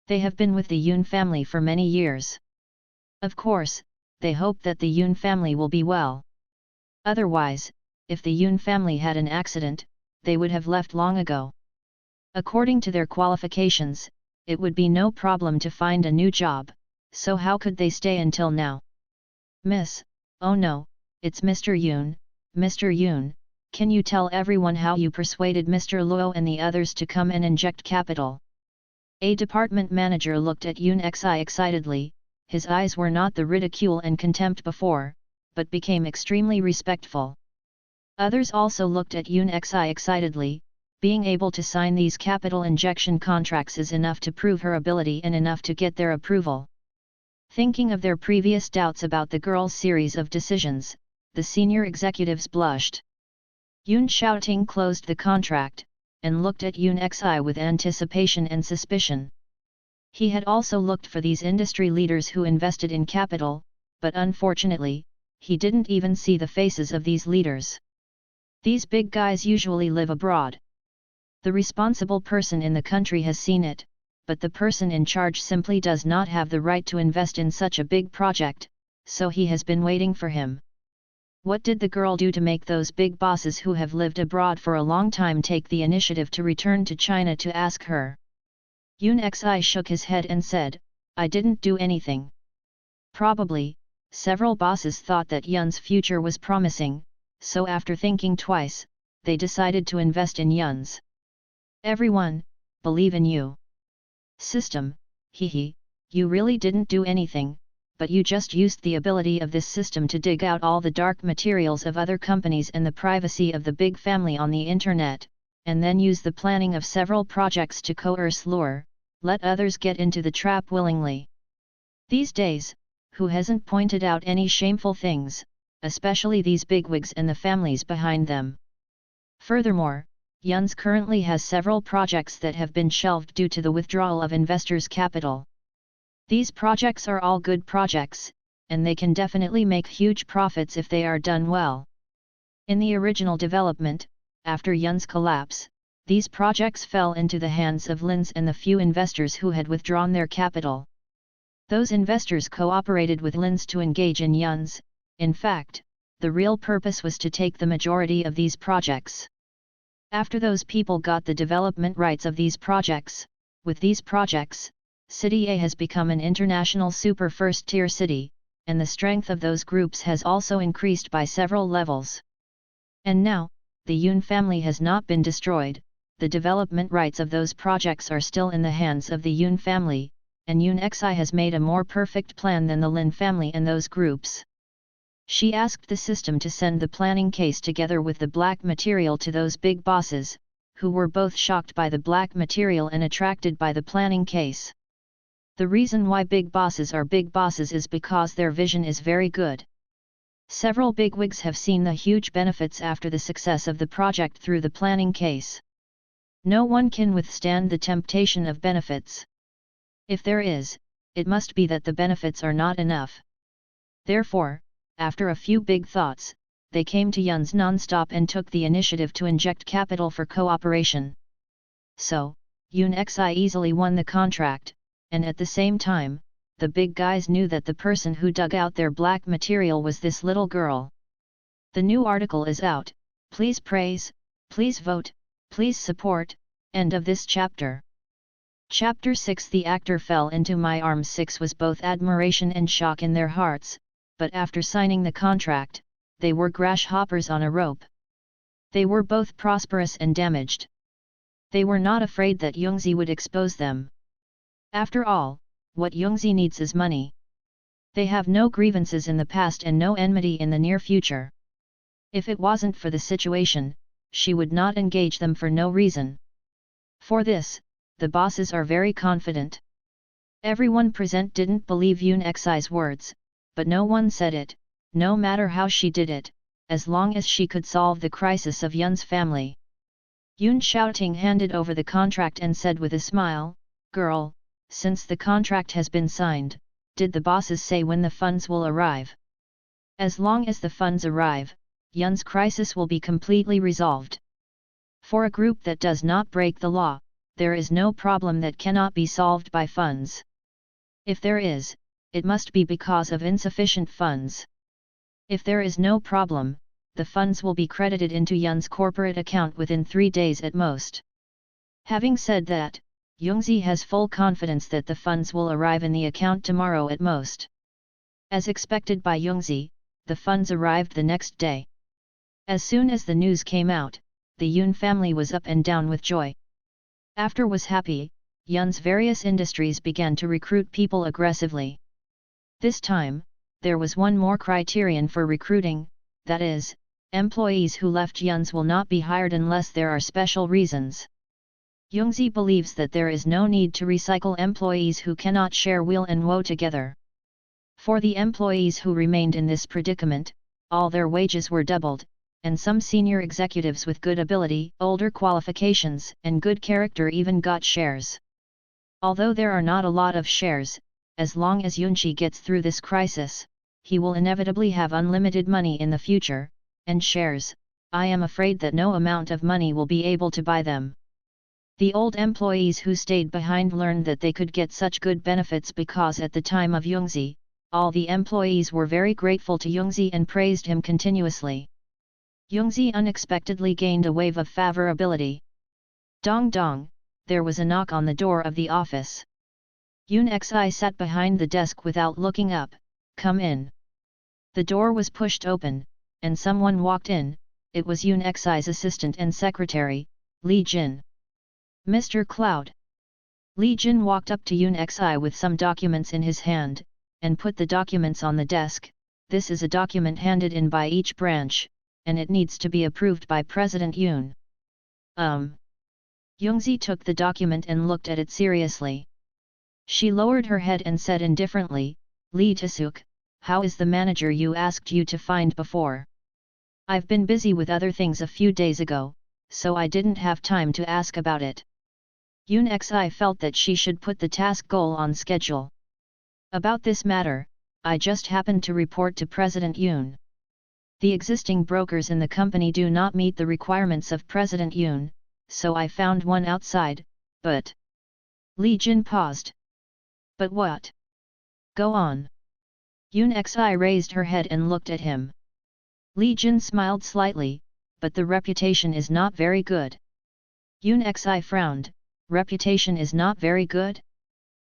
They have been with the Yoon family for many years. Of course, they hope that the Yoon family will be well. Otherwise, if the Yoon family had an accident, they would have left long ago. According to their qualifications, it would be no problem to find a new job, so how could they stay until now? Miss, oh no, it's Mr. Yoon. Mr. Yoon, can you tell everyone how you persuaded Mr. Luo and the others to come and inject capital? A department manager looked at Yoon Xi excitedly. His eyes were not the ridicule and contempt before, but became extremely respectful. Others also looked at Yoon Xi excitedly. Being able to sign these capital injection contracts is enough to prove her ability and enough to get their approval. Thinking of their previous doubts about the girl's series of decisions, the senior executives blushed. Yoon Xiaoting closed the contract, and looked at Yoon Xi with anticipation and suspicion. He had also looked for these industry leaders who invested in capital, but unfortunately, he didn't even see the faces of these leaders. These big guys usually live abroad. The responsible person in the country has seen it, but the person in charge simply does not have the right to invest in such a big project, so he has been waiting for him. What did the girl do to make those big bosses who have lived abroad for a long time take the initiative to return to China to ask her? Yoon Xi shook his head and said, I didn't do anything. Probably, several bosses thought that Yun's future was promising, so after thinking twice, they decided to invest in Yun's. Everyone, believe in you. System, you really didn't do anything, but you just used the ability of this system to dig out all the dark materials of other companies and the privacy of the big family on the internet, and then use the planning of several projects to coerce let others get into the trap willingly. These days, who hasn't pointed out any shameful things, especially these bigwigs and the families behind them? Furthermore, Yuns currently has several projects that have been shelved due to the withdrawal of investors' capital. These projects are all good projects, and they can definitely make huge profits if they are done well. In the original development, after Yun's collapse, these projects fell into the hands of Lin's and the few investors who had withdrawn their capital. Those investors cooperated with Lin's to engage in Yun's. In fact, the real purpose was to take the majority of these projects. After those people got the development rights of these projects, with these projects, City A has become an international super first-tier city, and the strength of those groups has also increased by several levels. And now, the Yun family has not been destroyed, the development rights of those projects are still in the hands of the Yun family, and Yun Xi has made a more perfect plan than the Lin family and those groups. She asked the system to send the planning case together with the black material to those big bosses, who were both shocked by the black material and attracted by the planning case. The reason why big bosses are big bosses is because their vision is very good. Several bigwigs have seen the huge benefits after the success of the project through the planning case. No one can withstand the temptation of benefits. If there is, it must be that the benefits are not enough. Therefore, after a few big thoughts, they came to Yun's non-stop and took the initiative to inject capital for cooperation. So, Yun Xi easily won the contract, and at the same time, the big guys knew that the person who dug out their black material was this little girl. The new article is out, please praise, please vote, please support. End of this chapter. Chapter 6 The actor fell into my arms. 6 was both admiration and shock in their hearts, but after signing the contract, they were grasshoppers on a rope. They were both prosperous and damaged. They were not afraid that Yungzi would expose them. After all, what Yungzi needs is money. They have no grievances in the past and no enmity in the near future. If it wasn't for the situation, she would not engage them for no reason. For this, the bosses are very confident. Everyone present didn't believe Yun Xi's words, but no one said it, no matter how she did it, as long as she could solve the crisis of Yun's family. Yun shouting handed over the contract and said with a smile, "Girl, since the contract has been signed, did the bosses say when the funds will arrive?" As long as the funds arrive, Yun's crisis will be completely resolved. For a group that does not break the law, there is no problem that cannot be solved by funds. If there is, it must be because of insufficient funds. If there is no problem, the funds will be credited into Yun's corporate account within 3 days at most. Having said that, Yungzi has full confidence that the funds will arrive in the account tomorrow at most. As expected by Yungzi, the funds arrived the next day. As soon as the news came out, the Yun family was up and down with joy. After was happy, Yun's various industries began to recruit people aggressively. This time, there was one more criterion for recruiting, that is, employees who left Yun's will not be hired unless there are special reasons. Yungzi believes that there is no need to recycle employees who cannot share weal and woe together. For the employees who remained in this predicament, all their wages were doubled, and some senior executives with good ability, older qualifications, and good character even got shares. Although there are not a lot of shares, as long as Yunchi gets through this crisis, he will inevitably have unlimited money in the future, and shares, I am afraid that no amount of money will be able to buy them. The old employees who stayed behind learned that they could get such good benefits because at the time of Yungzi, all the employees were very grateful to Yungzi and praised him continuously. Yungzi unexpectedly gained a wave of favorability. Dong dong, there was a knock on the door of the office. Yun Xi sat behind the desk without looking up. Come in. The door was pushed open, and someone walked in. It was Yun Xi's assistant and secretary, Li Jin. Mr. Cloud. Li Jin walked up to Yun Xi with some documents in his hand, and put the documents on the desk. This is a document handed in by each branch, and it needs to be approved by President Yoon. Youngzi took the document and looked at it seriously. She lowered her head and said indifferently, Lee Tae-suk, how is the manager you asked you to find before? I've been busy with other things a few days ago, so I didn't have time to ask about it. Yoon Xi felt that she should put the task goal on schedule. About this matter, I just happened to report to President Yoon. The existing brokers in the company do not meet the requirements of President Yoon, so I found one outside, but... Lee Jin paused. But what? Go on. Yoon Xi raised her head and looked at him. Lee Jin smiled slightly, but the reputation is not very good. Yoon Xi frowned, reputation is not very good?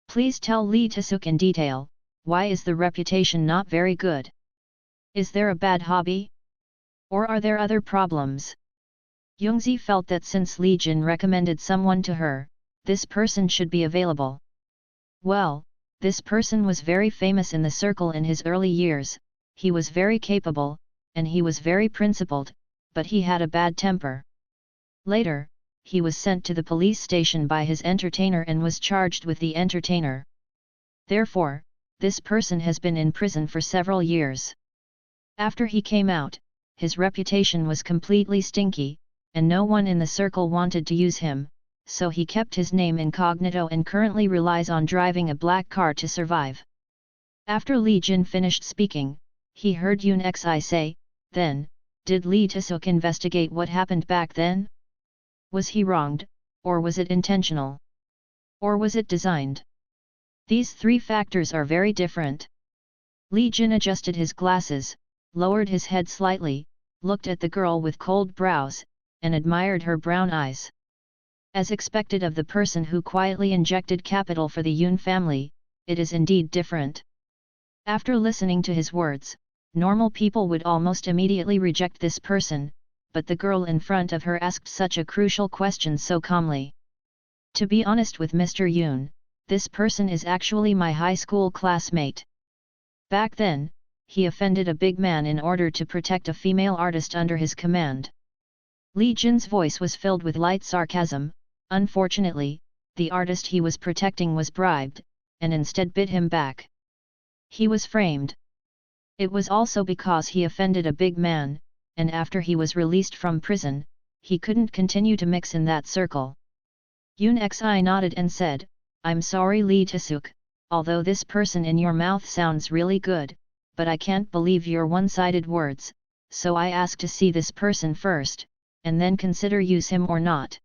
Please tell Lee Tae-suk in detail, why is the reputation not very good? Is there a bad hobby? Or are there other problems? Youngzi felt that since Lee Jin recommended someone to her, this person should be available. Well, this person was very famous in the circle in his early years, he was very capable, and he was very principled, but he had a bad temper. Later, he was sent to the police station by his entertainer and was charged with the entertainer. Therefore, this person has been in prison for several years. After he came out, his reputation was completely stinky, and no one in the circle wanted to use him, so he kept his name incognito and currently relies on driving a black car to survive. After Lee Jin finished speaking, he heard Yoon Xi say, then, did Lee Tae-suk investigate what happened back then? Was he wronged, or was it intentional? Or was it designed? These three factors are very different. Lee Jin adjusted his glasses, lowered his head slightly, looked at the girl with cold brows, and admired her brown eyes. As expected of the person who quietly injected capital for the Yoon family, it is indeed different. After listening to his words, normal people would almost immediately reject this person, but the girl in front of her asked such a crucial question so calmly. To be honest with Mr. Yoon, this person is actually my high school classmate. Back then, he offended a big man in order to protect a female artist under his command. Lee Jin's voice was filled with light sarcasm. Unfortunately, the artist he was protecting was bribed, and instead bit him back. He was framed. It was also because he offended a big man, and after he was released from prison, he couldn't continue to mix in that circle. Yoon Xi nodded and said, I'm sorry Lee Tae-suk, although this person in your mouth sounds really good, but I can't believe your one-sided words, so I ask to see this person first, and then consider use him or not.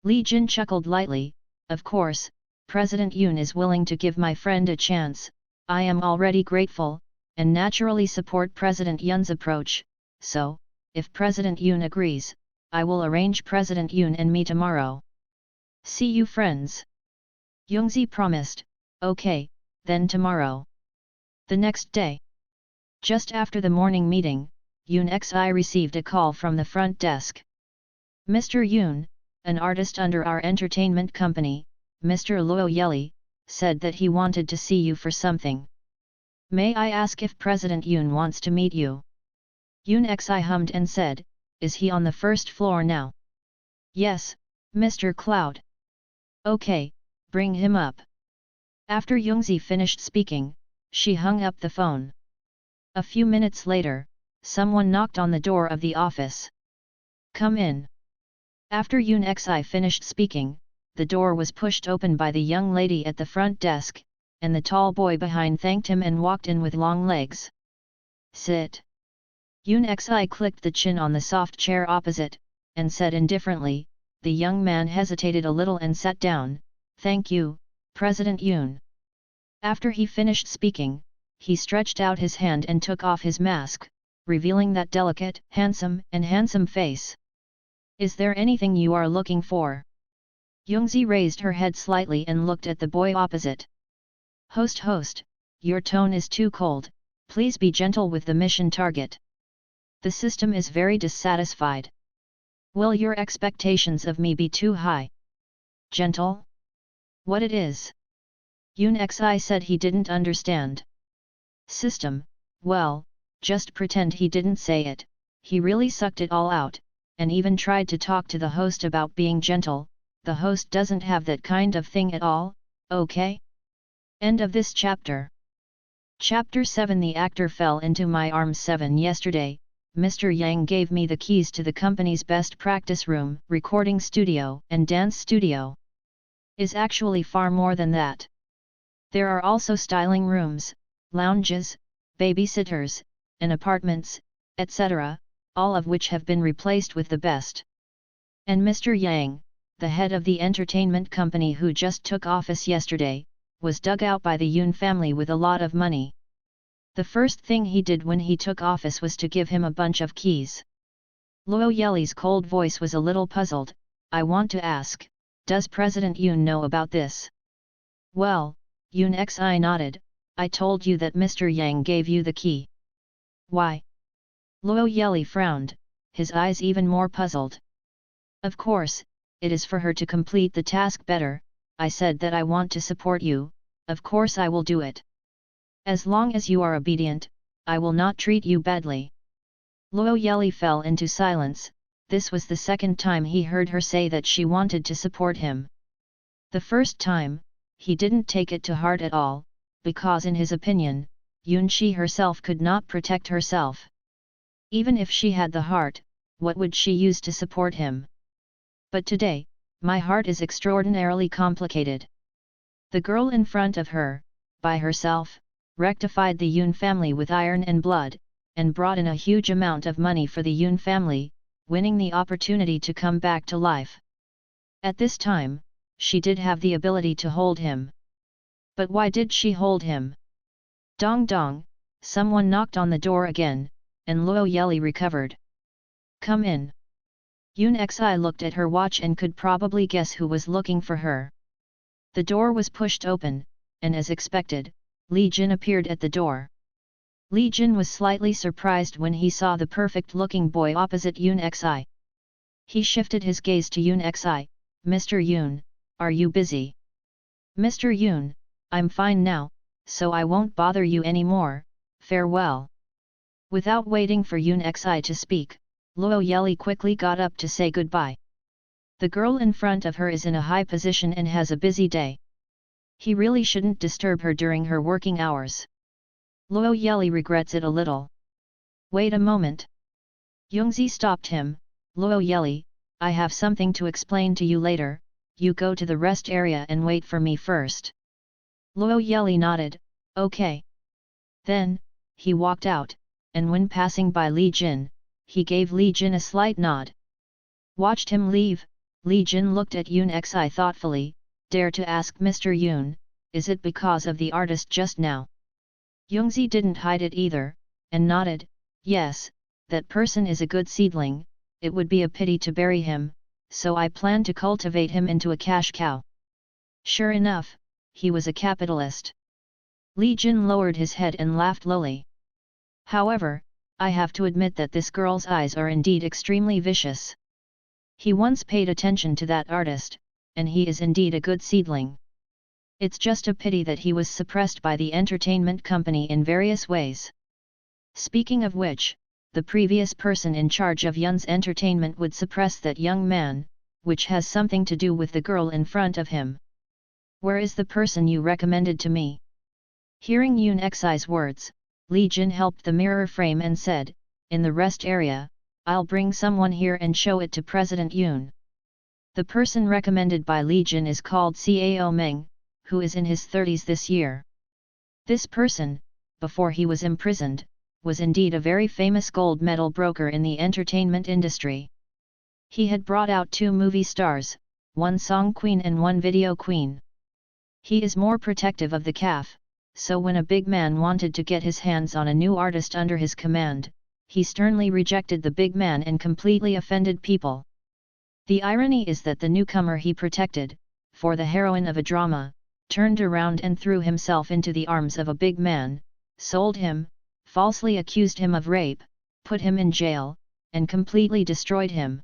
Lee Jin chuckled lightly, of course, President Yoon is willing to give my friend a chance, I am already grateful, and naturally support President Yoon's approach, so, if President Yoon agrees, I will arrange President Yoon and me tomorrow. See you friends. Youngzi promised, okay, then tomorrow. The next day. Just after the morning meeting, Yoon Xi received a call from the front desk. Mr. Yoon, an artist under our entertainment company, Mr. Lo Yeli, said that he wanted to see you for something. May I ask if President Yoon wants to meet you? Yoon Xi hummed and said, is he on the first floor now? Yes, Mr. Cloud. Okay, bring him up. After Youngzi finished speaking, she hung up the phone. A few minutes later, someone knocked on the door of the office. Come in. After Yoon Xi finished speaking, the door was pushed open by the young lady at the front desk, and the tall boy behind thanked him and walked in with long legs. Sit. Yoon Xi clicked the chin on the soft chair opposite, and said indifferently. The young man hesitated a little and sat down. Thank you, President Yoon. After he finished speaking, he stretched out his hand and took off his mask, revealing that delicate, handsome face. Is there anything you are looking for? Youngzi raised her head slightly and looked at the boy opposite. Host, your tone is too cold, please be gentle with the mission target. The system is very dissatisfied. Will your expectations of me be too high? Gentle? What it is? Yoon Xi said he didn't understand. System, well, just pretend he didn't say it, he really sucked it all out, and even tried to talk to the host about being gentle. The host doesn't have that kind of thing at all, okay? End of this chapter. Chapter 7. The actor fell into my arms. 7. Yesterday, Mr. Yang gave me the keys to the company's best practice room, recording studio, and dance studio. Is actually far more than that. There are also styling rooms, lounges, babysitters, and apartments, etc., all of which have been replaced with the best. And Mr. Yang, the head of the entertainment company who just took office yesterday, was dug out by the Yoon family with a lot of money. The first thing he did when he took office was to give him a bunch of keys. Luo Yeli's cold voice was a little puzzled. I want to ask, does President Yoon know about this? Well, Yoon Xi nodded, I told you that Mr. Yang gave you the key. Why? Luo Yeli frowned, his eyes even more puzzled. Of course, it is for her to complete the task better. I said that I want to support you, of course I will do it. As long as you are obedient, I will not treat you badly. Luo Yeli fell into silence. This was the second time he heard her say that she wanted to support him. The first time, he didn't take it to heart at all, because in his opinion, Yoon-shi herself could not protect herself. Even if she had the heart, what would she use to support him? But today, my heart is extraordinarily complicated. The girl in front of her, by herself, rectified the Yoon family with iron and blood, and brought in a huge amount of money for the Yoon family, winning the opportunity to come back to life. At this time, she did have the ability to hold him. But why did she hold him? Dong dong, someone knocked on the door again, and Luo Yeli recovered. Come in. Yoon Xi looked at her watch and could probably guess who was looking for her. The door was pushed open, and as expected, Li Jin appeared at the door. Li Jin was slightly surprised when he saw the perfect-looking boy opposite Yoon Xi. He shifted his gaze to Yoon Xi. Mr. Yoon, are you busy? Mr. Yoon, I'm fine now, so I won't bother you anymore, farewell. Without waiting for Yoon Xi to speak, Luo Yeli quickly got up to say goodbye. The girl in front of her is in a high position and has a busy day. He really shouldn't disturb her during her working hours. Luo Yeli regrets it a little. Wait a moment. Youngzi stopped him. Luo Yeli, I have something to explain to you later, you go to the rest area and wait for me first. Luo Yeli nodded, okay. Then, he walked out, and when passing by Li Jin, he gave Li Jin a slight nod. Watched him leave, Li Jin looked at Yoon Xi thoughtfully. Dare to ask Mr. Yoon, is it because of the artist just now? Youngzi didn't hide it either, and nodded, yes, that person is a good seedling, it would be a pity to bury him, so I plan to cultivate him into a cash cow. Sure enough, he was a capitalist. Li Jin lowered his head and laughed lowly. However, I have to admit that this girl's eyes are indeed extremely vicious. He once paid attention to that artist, and he is indeed a good seedling. It's just a pity that he was suppressed by the entertainment company in various ways. Speaking of which, the previous person in charge of Yun's entertainment would suppress that young man, which has something to do with the girl in front of him. Where is the person you recommended to me? Hearing Yoon Xi's words, Li Jin helped the mirror frame and said, in the rest area, I'll bring someone here and show it to President Yoon. The person recommended by Li Jin is called Cao Meng, who is in his 30s this year. This person, before he was imprisoned, was indeed a very famous gold medal broker in the entertainment industry. He had brought out 2 movie stars, one song queen and one video queen. He is more protective of the calf, so when a big man wanted to get his hands on a new artist under his command, he sternly rejected the big man and completely offended people. The irony is that the newcomer he protected, for the heroine of a drama, turned around and threw himself into the arms of a big man, sold him, falsely accused him of rape, put him in jail, and completely destroyed him.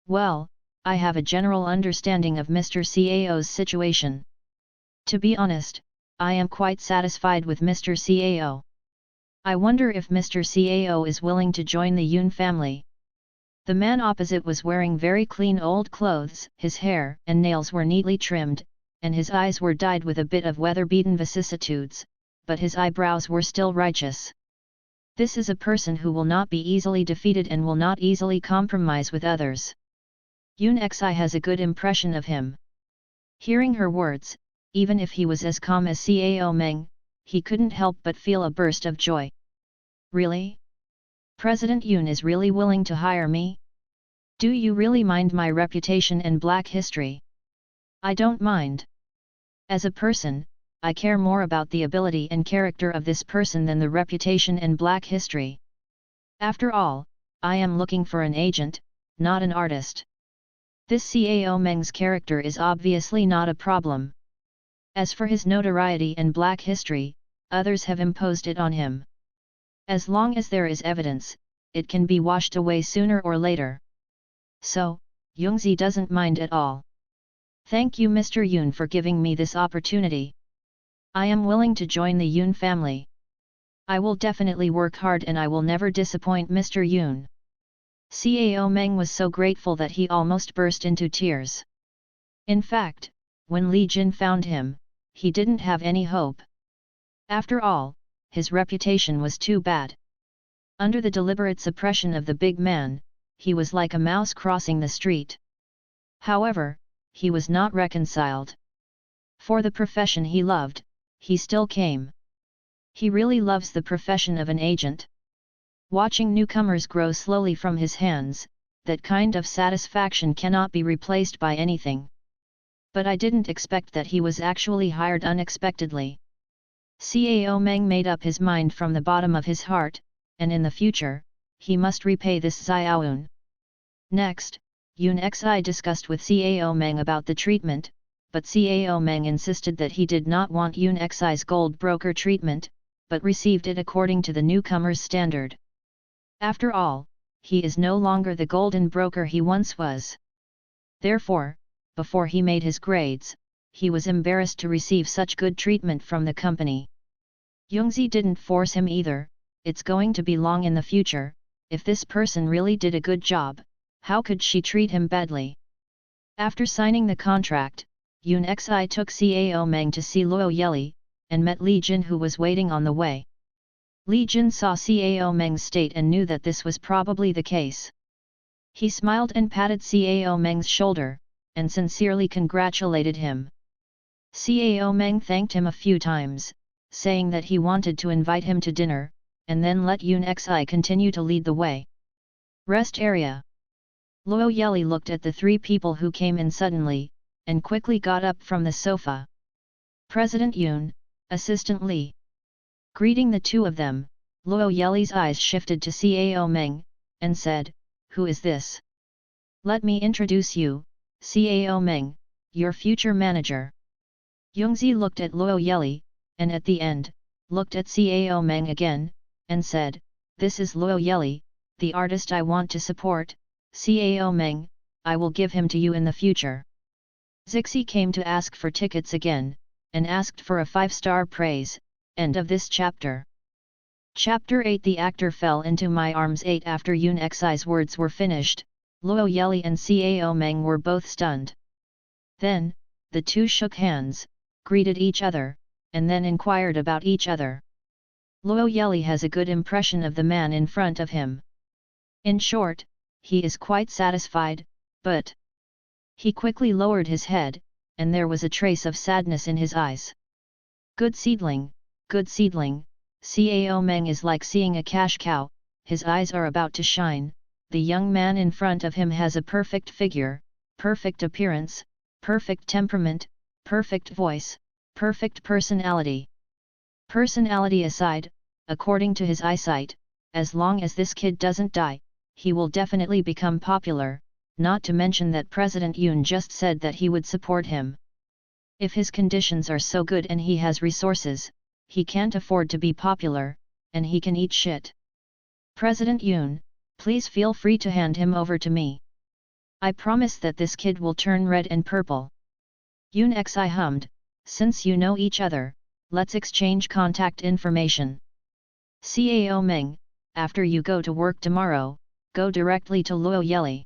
Well, I have a general understanding of Mr. Cao's situation. To be honest, I am quite satisfied with Mr. Cao. I wonder if Mr. CAO is willing to join the Yoon family. The man opposite was wearing very clean old clothes, his hair and nails were neatly trimmed, and his eyes were dyed with a bit of weather-beaten vicissitudes, but his eyebrows were still righteous. This is a person who will not be easily defeated and will not easily compromise with others. Yoon Xi has a good impression of him. Hearing her words, even if he was as calm as Cao Meng, he couldn't help but feel a burst of joy. Really? President Yoon is really willing to hire me? Do you really mind my reputation and black history? I don't mind. As a person, I care more about the ability and character of this person than the reputation and black history. After all, I am looking for an agent, not an artist. This Cao Meng's character is obviously not a problem. As for his notoriety and black history, others have imposed it on him. As long as there is evidence, it can be washed away sooner or later. So, Youngzi doesn't mind at all. Thank you Mr. Yoon for giving me this opportunity. I am willing to join the Yoon family. I will definitely work hard and I will never disappoint Mr. Yoon. Cao Meng was so grateful that he almost burst into tears. In fact, when Li Jin found him, he didn't have any hope. After all, his reputation was too bad. Under the deliberate suppression of the big man, he was like a mouse crossing the street. However, he was not reconciled. For the profession he loved, he still came. He really loves the profession of an agent. Watching newcomers grow slowly from his hands, that kind of satisfaction cannot be replaced by anything. But I didn't expect that he was actually hired unexpectedly. Cao Meng made up his mind from the bottom of his heart, and in the future, he must repay this Xiaoyun. Next, Yoon Xi discussed with Cao Meng about the treatment, but Cao Meng insisted that he did not want Yoon Xi's gold broker treatment, but received it according to the newcomer's standard. After all, he is no longer the golden broker he once was. Therefore, before he made his grades, he was embarrassed to receive such good treatment from the company. Youngzi didn't force him either. It's going to be long in the future. If this person really did a good job, how could she treat him badly? After signing the contract, Yoon Xi took Cao Meng to see Luo Yeli, and met Li Jin who was waiting on the way. Li Jin saw Cao Meng's state and knew that this was probably the case. He smiled and patted Cao Meng's shoulder, and sincerely congratulated him. Cao Meng thanked him a few times, saying that he wanted to invite him to dinner, and then let Yoon Xi continue to lead the way. Rest area. Luo Yeli looked at the three people who came in suddenly, and quickly got up from the sofa. President Yoon, Assistant Li. Greeting the two of them, Luo Yeli's eyes shifted to Cao Meng, and said, "Who is this?" "Let me introduce you, Cao Meng, your future manager." Youngzi looked at Luo Yeli, and at the end, looked at Cao Meng again, and said, "This is Luo Yeli, the artist I want to support, Cao Meng, I will give him to you in the future." Zixi came to ask for tickets again, and asked for a 5-star praise. End of this chapter. Chapter 8. The actor fell into my arms. 8. After Yoon Xi's words were finished, Luo Yeli and Cao Meng were both stunned. Then, the two shook hands, greeted each other, and then inquired about each other. Luo Yeli has a good impression of the man in front of him. In short, he is quite satisfied, but... He quickly lowered his head, and there was a trace of sadness in his eyes. Good seedling, Cao Meng is like seeing a cash cow, his eyes are about to shine. The young man in front of him has a perfect figure, perfect appearance, perfect temperament, perfect voice, perfect personality. Personality aside, according to his eyesight, as long as this kid doesn't die, he will definitely become popular, not to mention that President Yoon just said that he would support him. If his conditions are so good and he has resources, he can't afford to be popular, and he can eat shit. President Yoon, please feel free to hand him over to me. I promise that this kid will turn red and purple. Yoon Xi hummed, since you know each other, let's exchange contact information. Cao Meng, after you go to work tomorrow, go directly to Luo Yeli.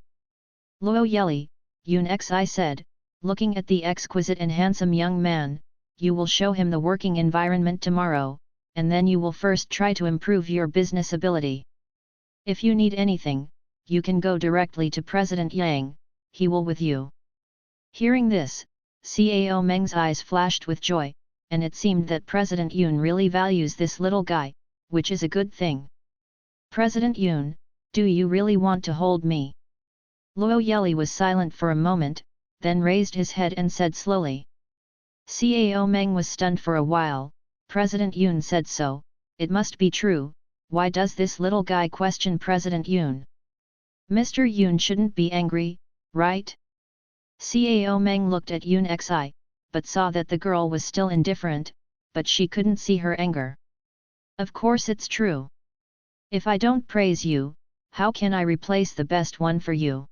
Luo Yeli, Yun Xi said, looking at the exquisite and handsome young man, you will show him the working environment tomorrow, and then you will first try to improve your business ability. If you need anything, you can go directly to President Yang, he will with you. Hearing this, Cao Meng's eyes flashed with joy, and it seemed that President Yun really values this little guy, which is a good thing. President Yun, do you really want to hold me? Luo Yeli was silent for a moment, then raised his head and said slowly. Cao Meng was stunned for a while. President Yun said so, it must be true, why does this little guy question President Yun? Mr. Yun shouldn't be angry, right? Cao Meng looked at Yun Xi, but saw that the girl was still indifferent, but she couldn't see her anger. Of course it's true. If I don't praise you, how can I replace the best one for you?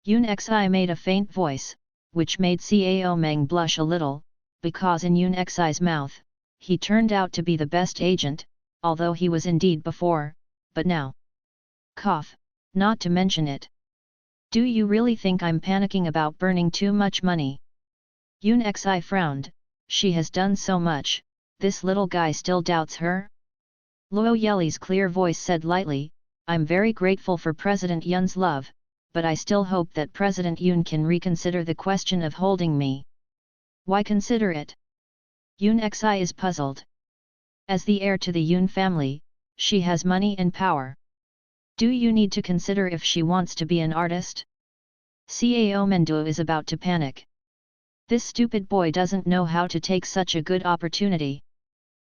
Yun Xi made a faint voice, which made Cao Meng blush a little, because in Yun Xi's mouth, he turned out to be the best agent, although he was indeed before, but now. Cough, not to mention it. Do you really think I'm panicking about burning too much money? Yun Xi frowned, she has done so much, this little guy still doubts her? Luo Yeli's clear voice said lightly, I'm very grateful for President Yun's love, but I still hope that President Yun can reconsider the question of holding me. Why consider it? Yun Xi is puzzled. As the heir to the Yun family, she has money and power. Do you need to consider if she wants to be an artist? Cao Mengdu is about to panic. This stupid boy doesn't know how to take such a good opportunity.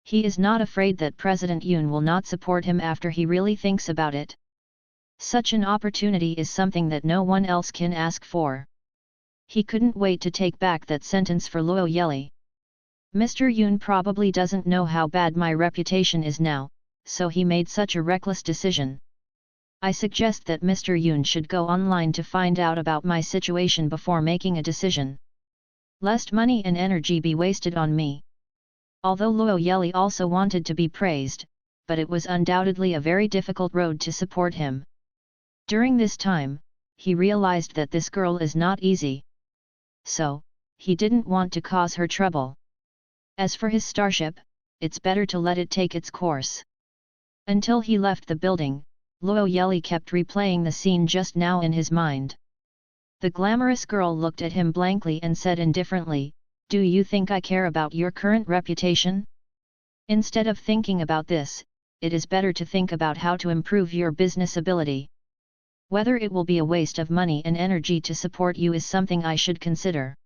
He is not afraid that President Yun will not support him after he really thinks about it. Such an opportunity is something that no one else can ask for. He couldn't wait to take back that sentence for Luo Yeli. Mr. Yun probably doesn't know how bad my reputation is now, so he made such a reckless decision. I suggest that Mr. Yun should go online to find out about my situation before making a decision. Lest money and energy be wasted on me. Although Luo Yeli also wanted to be praised, but it was undoubtedly a very difficult road to support him. During this time, he realized that this girl is not easy. So, he didn't want to cause her trouble. As for his starship, it's better to let it take its course. Until he left the building, Luo Yeli kept replaying the scene just now in his mind. The glamorous girl looked at him blankly and said indifferently, do you think I care about your current reputation? Instead of thinking about this, it is better to think about how to improve your business ability. Whether it will be a waste of money and energy to support you is something I should consider.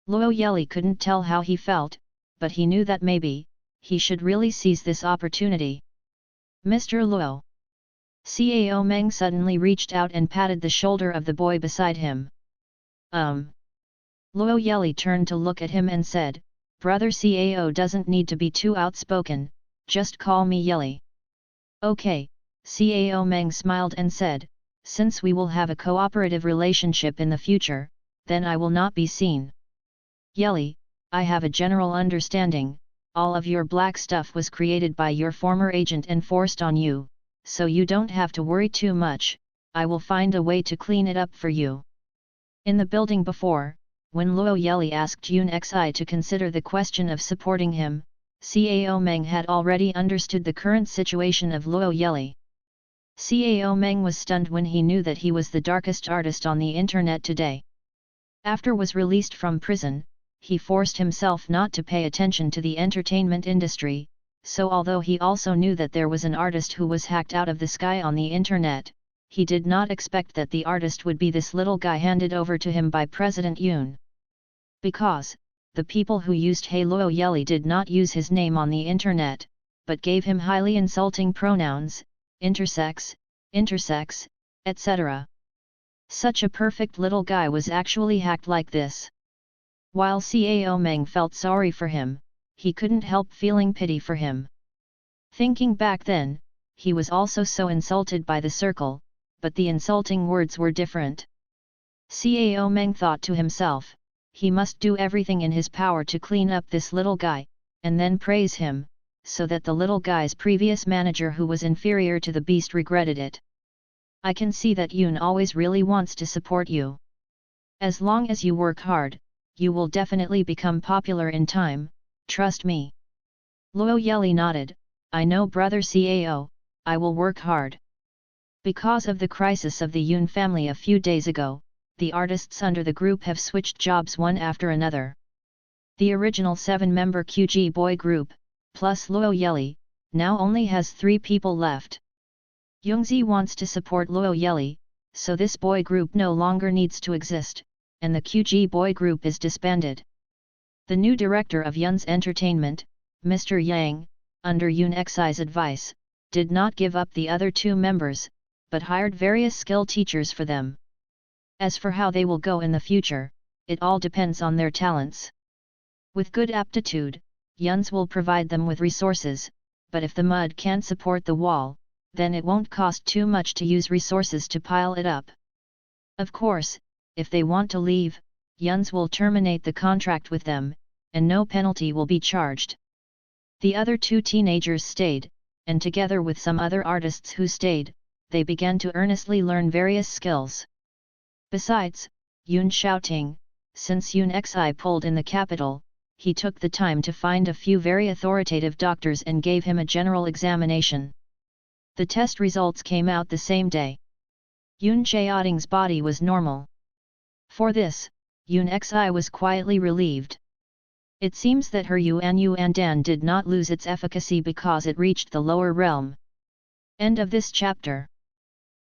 Luo Yeli couldn't tell how he felt, but he knew that maybe, he should really seize this opportunity. Mr. Luo. Cao Meng suddenly reached out and patted the shoulder of the boy beside him. Luo Yeli turned to look at him and said, Brother Cao doesn't need to be too outspoken, just call me Yeli. Okay, Cao Meng smiled and said, since we will have a cooperative relationship in the future, then I will not be seen. Yeli, I have a general understanding, all of your black stuff was created by your former agent and forced on you, so you don't have to worry too much, I will find a way to clean it up for you. In the building before, when Luo Yeli asked Yun Xi to consider the question of supporting him, Cao Meng had already understood the current situation of Luo Yeli. Cao Meng was stunned when he knew that he was the darkest artist on the internet today. After was released from prison, he forced himself not to pay attention to the entertainment industry, so although he also knew that there was an artist who was hacked out of the sky on the internet, he did not expect that the artist would be this little guy handed over to him by President Yun. Because, the people who used Hey Luo Yeli did not use his name on the internet, but gave him highly insulting pronouns, intersex, etc. Such a perfect little guy was actually hacked like this. While Cao Meng felt sorry for him, he couldn't help feeling pity for him. Thinking back then, he was also so insulted by the circle, but the insulting words were different. Cao Meng thought to himself, he must do everything in his power to clean up this little guy, and then praise him, so that the little guy's previous manager who was inferior to the beast regretted it. I can see that Yoon always really wants to support you. As long as you work hard, you will definitely become popular in time, trust me. Luo Yeli nodded, I know brother Cao, I will work hard. Because of the crisis of the Yoon family a few days ago, the artists under the group have switched jobs one after another. The original 7-member QG boy group, plus Luo Yeli, now only has 3 people left. Youngzi wants to support Luo Yeli, so this boy group no longer needs to exist, and the QG boy group is disbanded. The new director of Yun's entertainment, Mr. Yang, under Yoon Xi's advice, did not give up the other 2 members, but hired various skill teachers for them. As for how they will go in the future, it all depends on their talents. With good aptitude, Yuns will provide them with resources, but if the mud can't support the wall, then it won't cost too much to use resources to pile it up. Of course, if they want to leave, Yuns will terminate the contract with them, and no penalty will be charged. The other 2 teenagers stayed, and together with some other artists who stayed, they began to earnestly learn various skills. Besides, Yoon Xiaoting, since Yoon Xi pulled in the capital, he took the time to find a few very authoritative doctors and gave him a general examination. The test results came out the same day. Yoon Xiaoting's body was normal. For this, Yoon Xi was quietly relieved. It seems that her Yuan Dan did not lose its efficacy because it reached the lower realm. End of this chapter.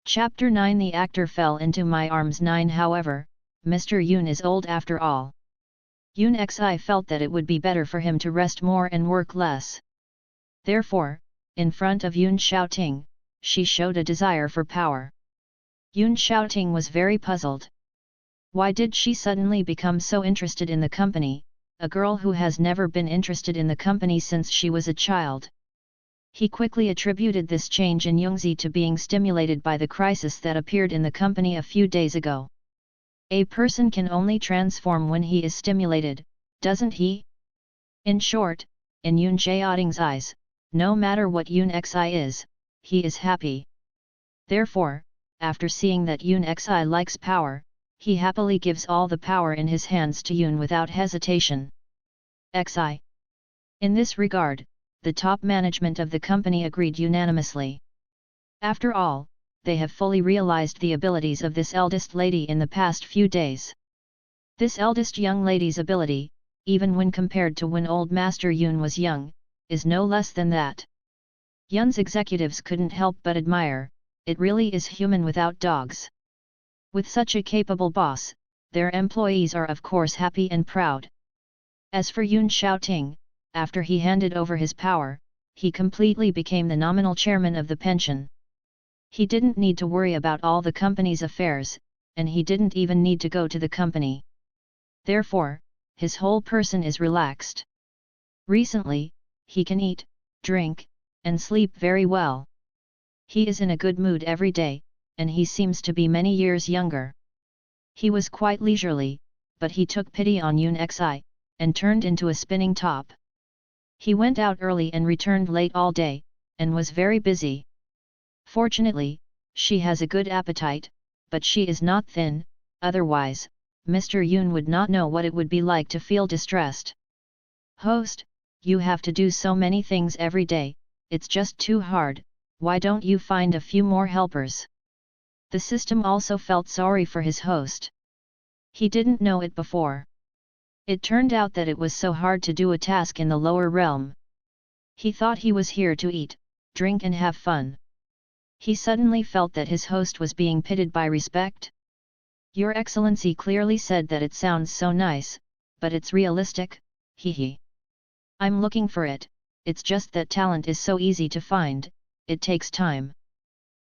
Chapter 9. The actor fell into my arms. 9. However, Mr. Yoon is old after all. Yoon Xi felt that it would be better for him to rest more and work less. Therefore, in front of Yoon Xiaoting, she showed a desire for power. Yoon Xiaoting was very puzzled. Why did she suddenly become so interested in the company, a girl who has never been interested in the company since she was a child? He quickly attributed this change in Youngzi to being stimulated by the crisis that appeared in the company a few days ago. A person can only transform when he is stimulated, doesn't he? In short, in Yoon Xiaoting's eyes, no matter what Yoon Xi is, he is happy. Therefore, after seeing that Yoon Xi likes power, he happily gives all the power in his hands to Yoon without hesitation. Xi. In this regard, the top management of the company agreed unanimously. After all, they have fully realized the abilities of this eldest lady in the past few days. This eldest young lady's ability, even when compared to when old Master Yoon was young, is no less than that. Yun's executives couldn't help but admire, it really is human without dogs. With such a capable boss, their employees are of course happy and proud. As for Yoon Xiaoting, after he handed over his power, he completely became the nominal chairman of the pension. He didn't need to worry about all the company's affairs, and he didn't even need to go to the company. Therefore, his whole person is relaxed. Recently, he can eat, drink, and sleep very well. He is in a good mood every day, and he seems to be many years younger. He was quite leisurely, but he took pity on Yoon Xi, and turned into a spinning top. He went out early and returned late all day, and was very busy. Fortunately, she has a good appetite, but she is not thin, otherwise, Mr. Yoon would not know what it would be like to feel distressed. Host, you have to do so many things every day, it's just too hard, why don't you find a few more helpers? The system also felt sorry for his host. He didn't know it before. It turned out that it was so hard to do a task in the lower realm. He thought he was here to eat, drink and have fun. He suddenly felt that his host was being pitied by respect. Your Excellency clearly said that it sounds so nice, but it's realistic, hee. I'm looking for it, it's just that talent is so easy to find, it takes time.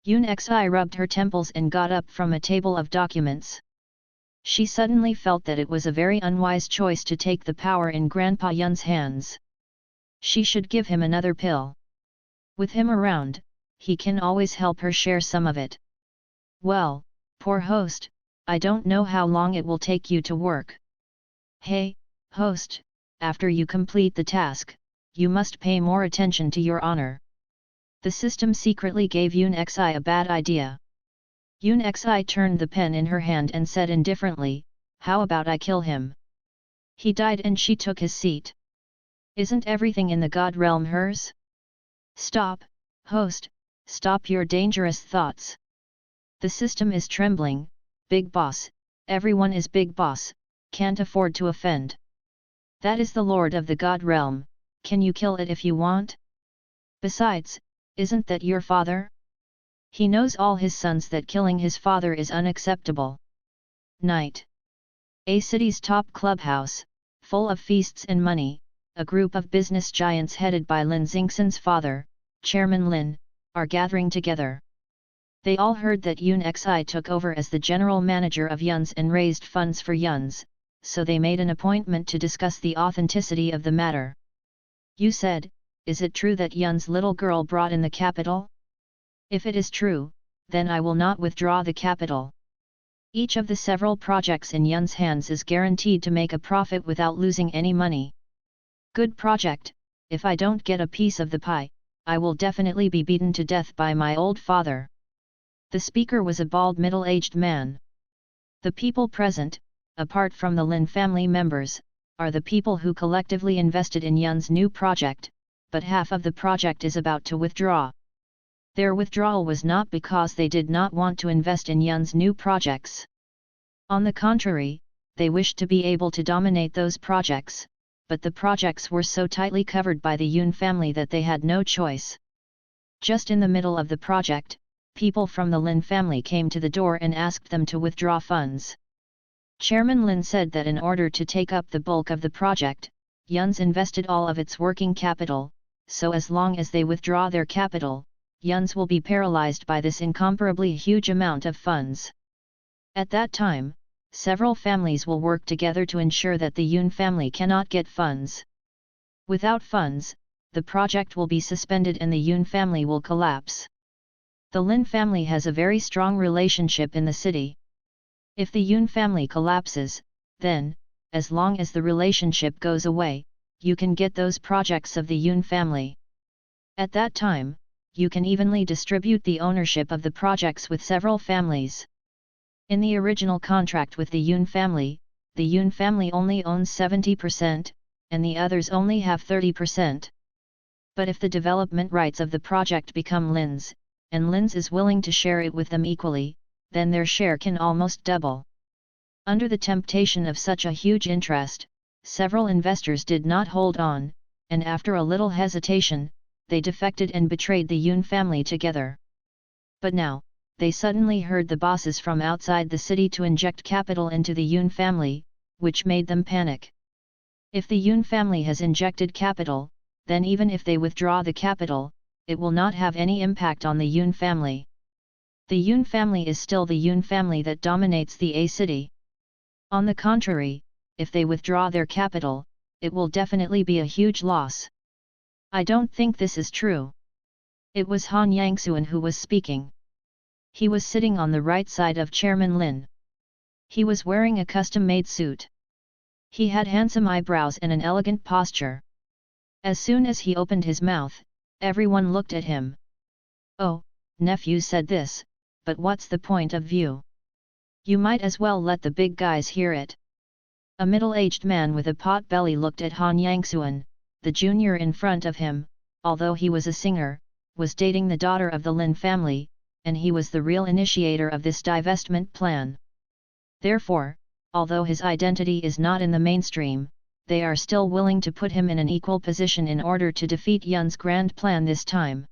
Yoon Xi rubbed her temples and got up from a table of documents. She suddenly felt that it was a very unwise choice to take the power in Grandpa Yun's hands. She should give him another pill. With him around, he can always help her share some of it. Well, poor host, I don't know how long it will take you to work. Hey, host, after you complete the task, you must pay more attention to your honor. The system secretly gave Yoon Xi a bad idea. Yoon Xi turned the pen in her hand and said indifferently, how about I kill him? He died and she took his seat. Isn't everything in the God realm hers? Stop, host, stop your dangerous thoughts. The system is trembling, big boss, everyone is big boss, can't afford to offend. That is the lord of the God realm, can you kill it if you want? Besides, isn't that your father? He knows all his sons that killing his father is unacceptable. Night. A city's top clubhouse, full of feasts and money, a group of business giants headed by Lin Xingxin's father, Chairman Lin, are gathering together. They all heard that Yoon Xi took over as the general manager of Yuns and raised funds for Yuns, so they made an appointment to discuss the authenticity of the matter. You said, is it true that Yun's little girl brought in the capital? If it is true, then I will not withdraw the capital. Each of the several projects in Yun's hands is guaranteed to make a profit without losing any money. Good project, if I don't get a piece of the pie, I will definitely be beaten to death by my old father. The speaker was a bald middle-aged man. The people present, apart from the Lin family members, are the people who collectively invested in Yun's new project, but half of the project is about to withdraw. Their withdrawal was not because they did not want to invest in Yun's new projects. On the contrary, they wished to be able to dominate those projects, but the projects were so tightly covered by the Yun family that they had no choice. Just in the middle of the project, people from the Lin family came to the door and asked them to withdraw funds. Chairman Lin said that in order to take up the bulk of the project, Yuns invested all of its working capital, so as long as they withdraw their capital, Yuns will be paralyzed by this incomparably huge amount of funds. At that time, several families will work together to ensure that the Yun family cannot get funds. Without funds, the project will be suspended and the Yun family will collapse. The Lin family has a very strong relationship in the city. If the Yun family collapses, then, as long as the relationship goes away, you can get those projects of the Yun family. At that time, you can evenly distribute the ownership of the projects with several families. In the original contract with the Yun family only owns 70%, and the others only have 30%. But if the development rights of the project become Lin's, and Lin's is willing to share it with them equally, then their share can almost double. Under the temptation of such a huge interest, several investors did not hold on, and after a little hesitation, they defected and betrayed the Yun family together. But now, they suddenly heard the bosses from outside the city to inject capital into the Yun family, which made them panic. If the Yun family has injected capital, then even if they withdraw the capital, it will not have any impact on the Yun family. The Yun family is still the Yun family that dominates the A city. On the contrary, if they withdraw their capital, it will definitely be a huge loss. I don't think this is true. It was Han Yangsuan who was speaking. He was sitting on the right side of Chairman Lin. He was wearing a custom-made suit. He had handsome eyebrows and an elegant posture. As soon as he opened his mouth, everyone looked at him. Oh, nephew said this, but what's the point of view? You might as well let the big guys hear it. A middle-aged man with a pot belly looked at Han Yangsuan, the junior in front of him, although he was a singer, was dating the daughter of the Lin family, and he was the real initiator of this divestment plan. Therefore, although his identity is not in the mainstream, they are still willing to put him in an equal position in order to defeat Yun's grand plan this time.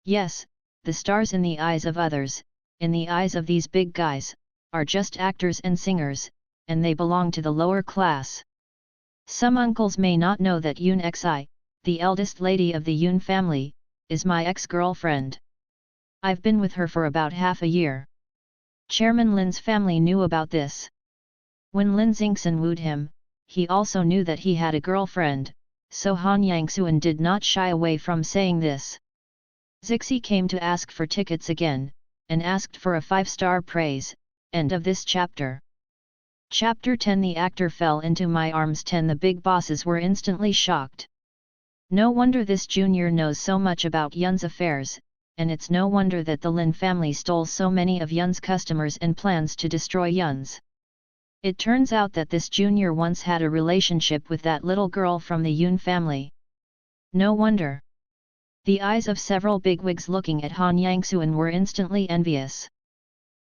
Yes, the stars in the eyes of others, in the eyes of these big guys, are just actors and singers, and they belong to the lower class. Some uncles may not know that Yoon Xi, the eldest lady of the Yoon family, is my ex-girlfriend. I've been with her for about half a year. Chairman Lin's family knew about this. When Lin Xingxin wooed him, he also knew that he had a girlfriend, so Han Yangsuan did not shy away from saying this. Zixi came to ask for tickets again, and asked for a 5-star praise. End of this chapter. Chapter 10. The actor fell into my arms. 10. The big bosses were instantly shocked. No wonder this junior knows so much about Yun's affairs, and it's no wonder that the Lin family stole so many of Yun's customers and plans to destroy Yun's. It turns out that this junior once had a relationship with that little girl from the Yun family. No wonder. The eyes of several bigwigs looking at Han Yangsuan were instantly envious.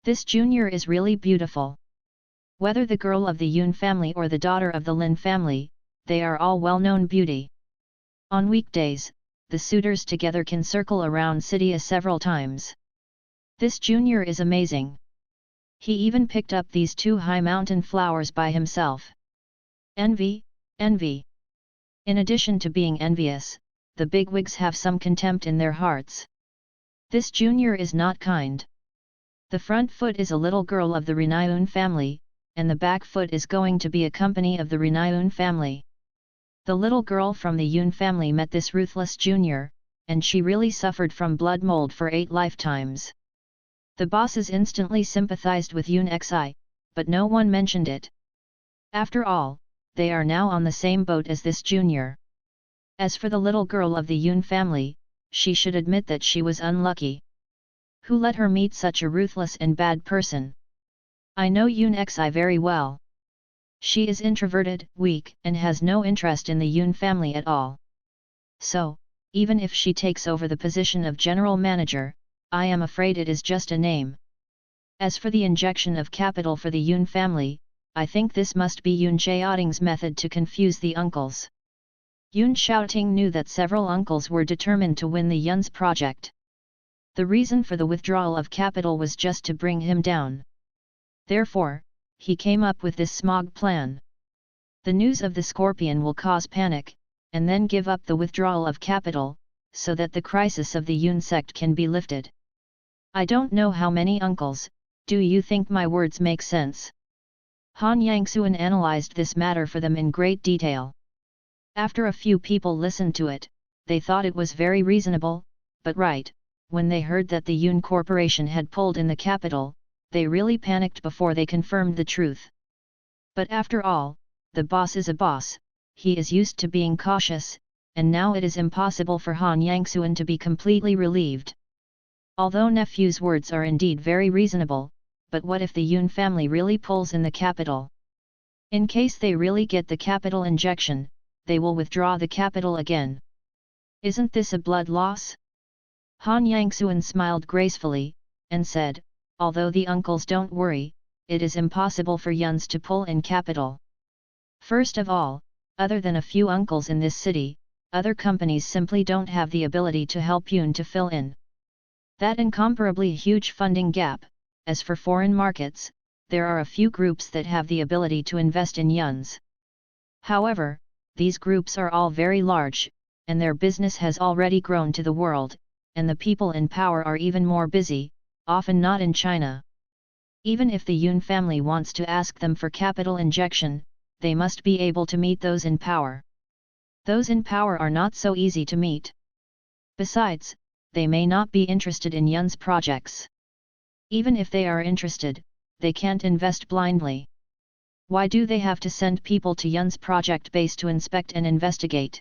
This junior is really beautiful. Whether the girl of the Yun family or the daughter of the Lin family, they are all well-known beauty. On weekdays, the suitors together can circle around city several times. This junior is amazing. He even picked up these 2 high mountain flowers by himself. Envy, envy. In addition to being envious, the bigwigs have some contempt in their hearts. This junior is not kind. The front foot is a little girl of the Renayun family, and the back foot is going to be a company of the Renayun family. The little girl from the Yun family met this ruthless junior, and she really suffered from blood mold for 8 lifetimes. The bosses instantly sympathized with Yun Xi, but no one mentioned it. After all, they are now on the same boat as this junior. As for the little girl of the Yun family, she should admit that she was unlucky. Who let her meet such a ruthless and bad person? I know Yun Xi very well. She is introverted, weak, and has no interest in the Yun family at all. So, even if she takes over the position of general manager, I am afraid it is just a name. As for the injection of capital for the Yun family, I think this must be Yun Xiaoting's method to confuse the uncles. Yun Xiaoting knew that several uncles were determined to win the Yun's project. The reason for the withdrawal of capital was just to bring him down. Therefore, he came up with this smog plan. The news of the scorpion will cause panic, and then give up the withdrawal of capital, so that the crisis of the Yun sect can be lifted. I don't know how many uncles, do you think my words make sense? Han Yangsuan analyzed this matter for them in great detail. After a few people listened to it, they thought it was very reasonable, but right, when they heard that the Yun Corporation had pulled in the capital, they really panicked before they confirmed the truth. But after all, the boss is a boss, he is used to being cautious, and now it is impossible for Han Yangsuan to be completely relieved. Although nephew's words are indeed very reasonable, but what if the Yun family really pulls in the capital? In case they really get the capital injection, they will withdraw the capital again. Isn't this a blood loss? Han Yangsuan smiled gracefully, and said, although the uncles don't worry, it is impossible for Yuns to pull in capital. First of all, other than a few uncles in this city, other companies simply don't have the ability to help Yun to fill in that incomparably huge funding gap. As for foreign markets, there are a few groups that have the ability to invest in Yuns. However, these groups are all very large, and their business has already grown to the world, and the people in power are even more busy, often not in China. Even if the Yun family wants to ask them for capital injection, they must be able to meet those in power. Those in power are not so easy to meet. Besides, they may not be interested in Yun's projects. Even if they are interested, they can't invest blindly. Why do they have to send people to Yun's project base to inspect and investigate?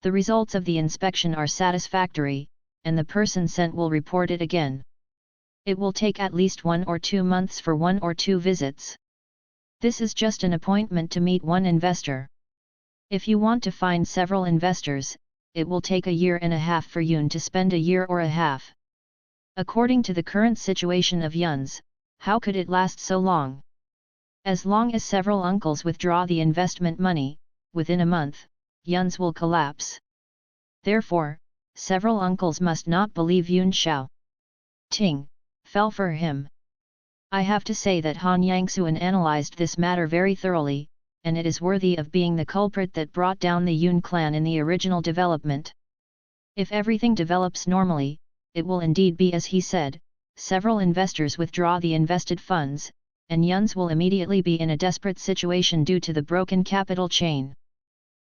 The results of the inspection are satisfactory, and the person sent will report it again. It will take at least 1 or 2 months for 1 or 2 visits. This is just an appointment to meet one investor. If you want to find several investors, it will take a year and a half for Yun to spend a year or a half. According to the current situation of Yuns, how could it last so long? As long as several uncles withdraw the investment money, within a month, Yuns will collapse. Therefore, several uncles must not believe Yun Xiao Ting fell for him. I have to say that Han Yangsuan analyzed this matter very thoroughly, and it is worthy of being the culprit that brought down the Yun clan in the original development. If everything develops normally, it will indeed be as he said, several investors withdraw the invested funds, and Yuns will immediately be in a desperate situation due to the broken capital chain.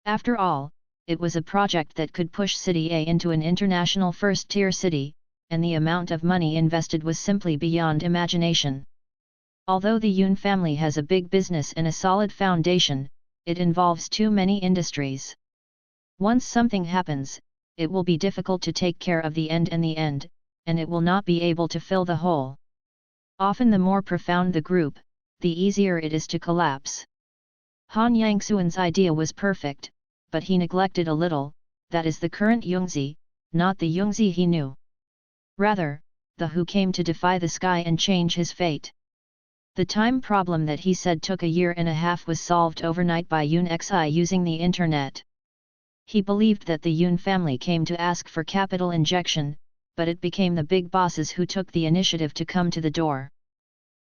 After all, it was a project that could push City A into an international first-tier city, and the amount of money invested was simply beyond imagination. Although the Yun family has a big business and a solid foundation, it involves too many industries. Once something happens, it will be difficult to take care of the end, and it will not be able to fill the hole. Often the more profound the group, the easier it is to collapse. Han Yangxuan's idea was perfect, but he neglected a little, that is the current Yongzi, not the Yongzi he knew. Rather, the who came to defy the sky and change his fate. The time problem that he said took a year and a half was solved overnight by Yun Xi using the internet. He believed that the Yun family came to ask for capital injection, but it became the big bosses who took the initiative to come to the door.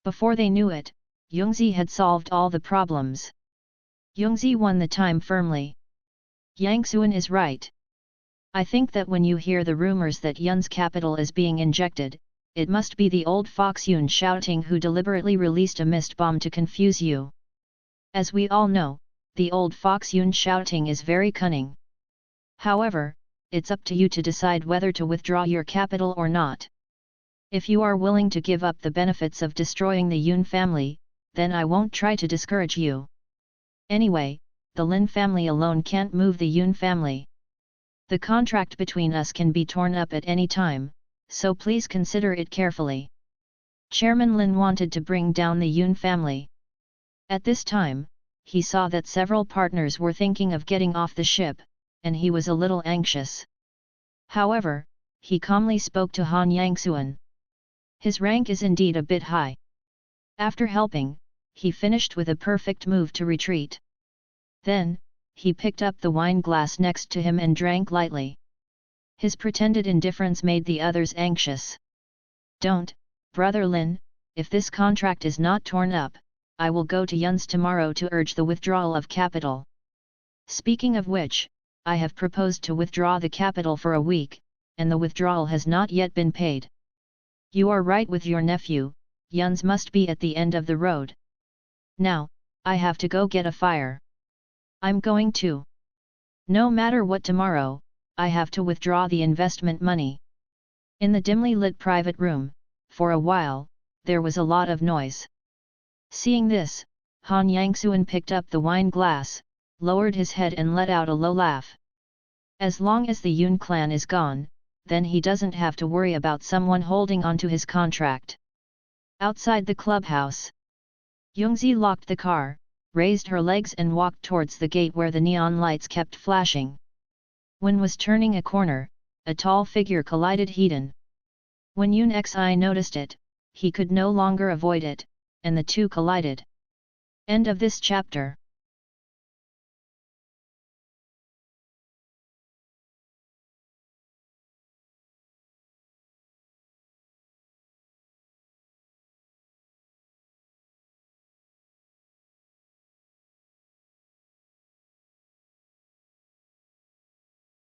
Before they knew it, Yongzi had solved all the problems. Yongzi won the time firmly. Yangxuan is right. I think that when you hear the rumors that Yun's capital is being injected, it must be the old fox Yun shouting who deliberately released a mist bomb to confuse you. As we all know, the old fox Yun shouting is very cunning. However, it's up to you to decide whether to withdraw your capital or not. If you are willing to give up the benefits of destroying the Yun family, then I won't try to discourage you. Anyway, the Lin family alone can't move the Yun family. The contract between us can be torn up at any time, so please consider it carefully. Chairman Lin wanted to bring down the Yun family. At this time, he saw that several partners were thinking of getting off the ship, and he was a little anxious. However, he calmly spoke to Han Yangxuan. His rank is indeed a bit high. After helping, he finished with a perfect move to retreat. Then, he picked up the wine glass next to him and drank lightly. His pretended indifference made the others anxious. Don't, Brother Lin, if this contract is not torn up, I will go to Yun's tomorrow to urge the withdrawal of capital. Speaking of which, I have proposed to withdraw the capital for a week, and the withdrawal has not yet been paid. You are right with your nephew, Yun's must be at the end of the road. Now, I have to go get a fire. I'm going to. No matter what tomorrow, I have to withdraw the investment money. In the dimly lit private room, for a while, there was a lot of noise. Seeing this, Han Yangxuan picked up the wine glass, lowered his head and let out a low laugh. As long as the Yun clan is gone, then he doesn't have to worry about someone holding onto his contract. Outside the clubhouse, Yongzi locked the car, raised her legs and walked towards the gate where the neon lights kept flashing. When was turning a corner, a tall figure collided head-on. When Yun Xi noticed it, he could no longer avoid it, and the two collided. End of this chapter.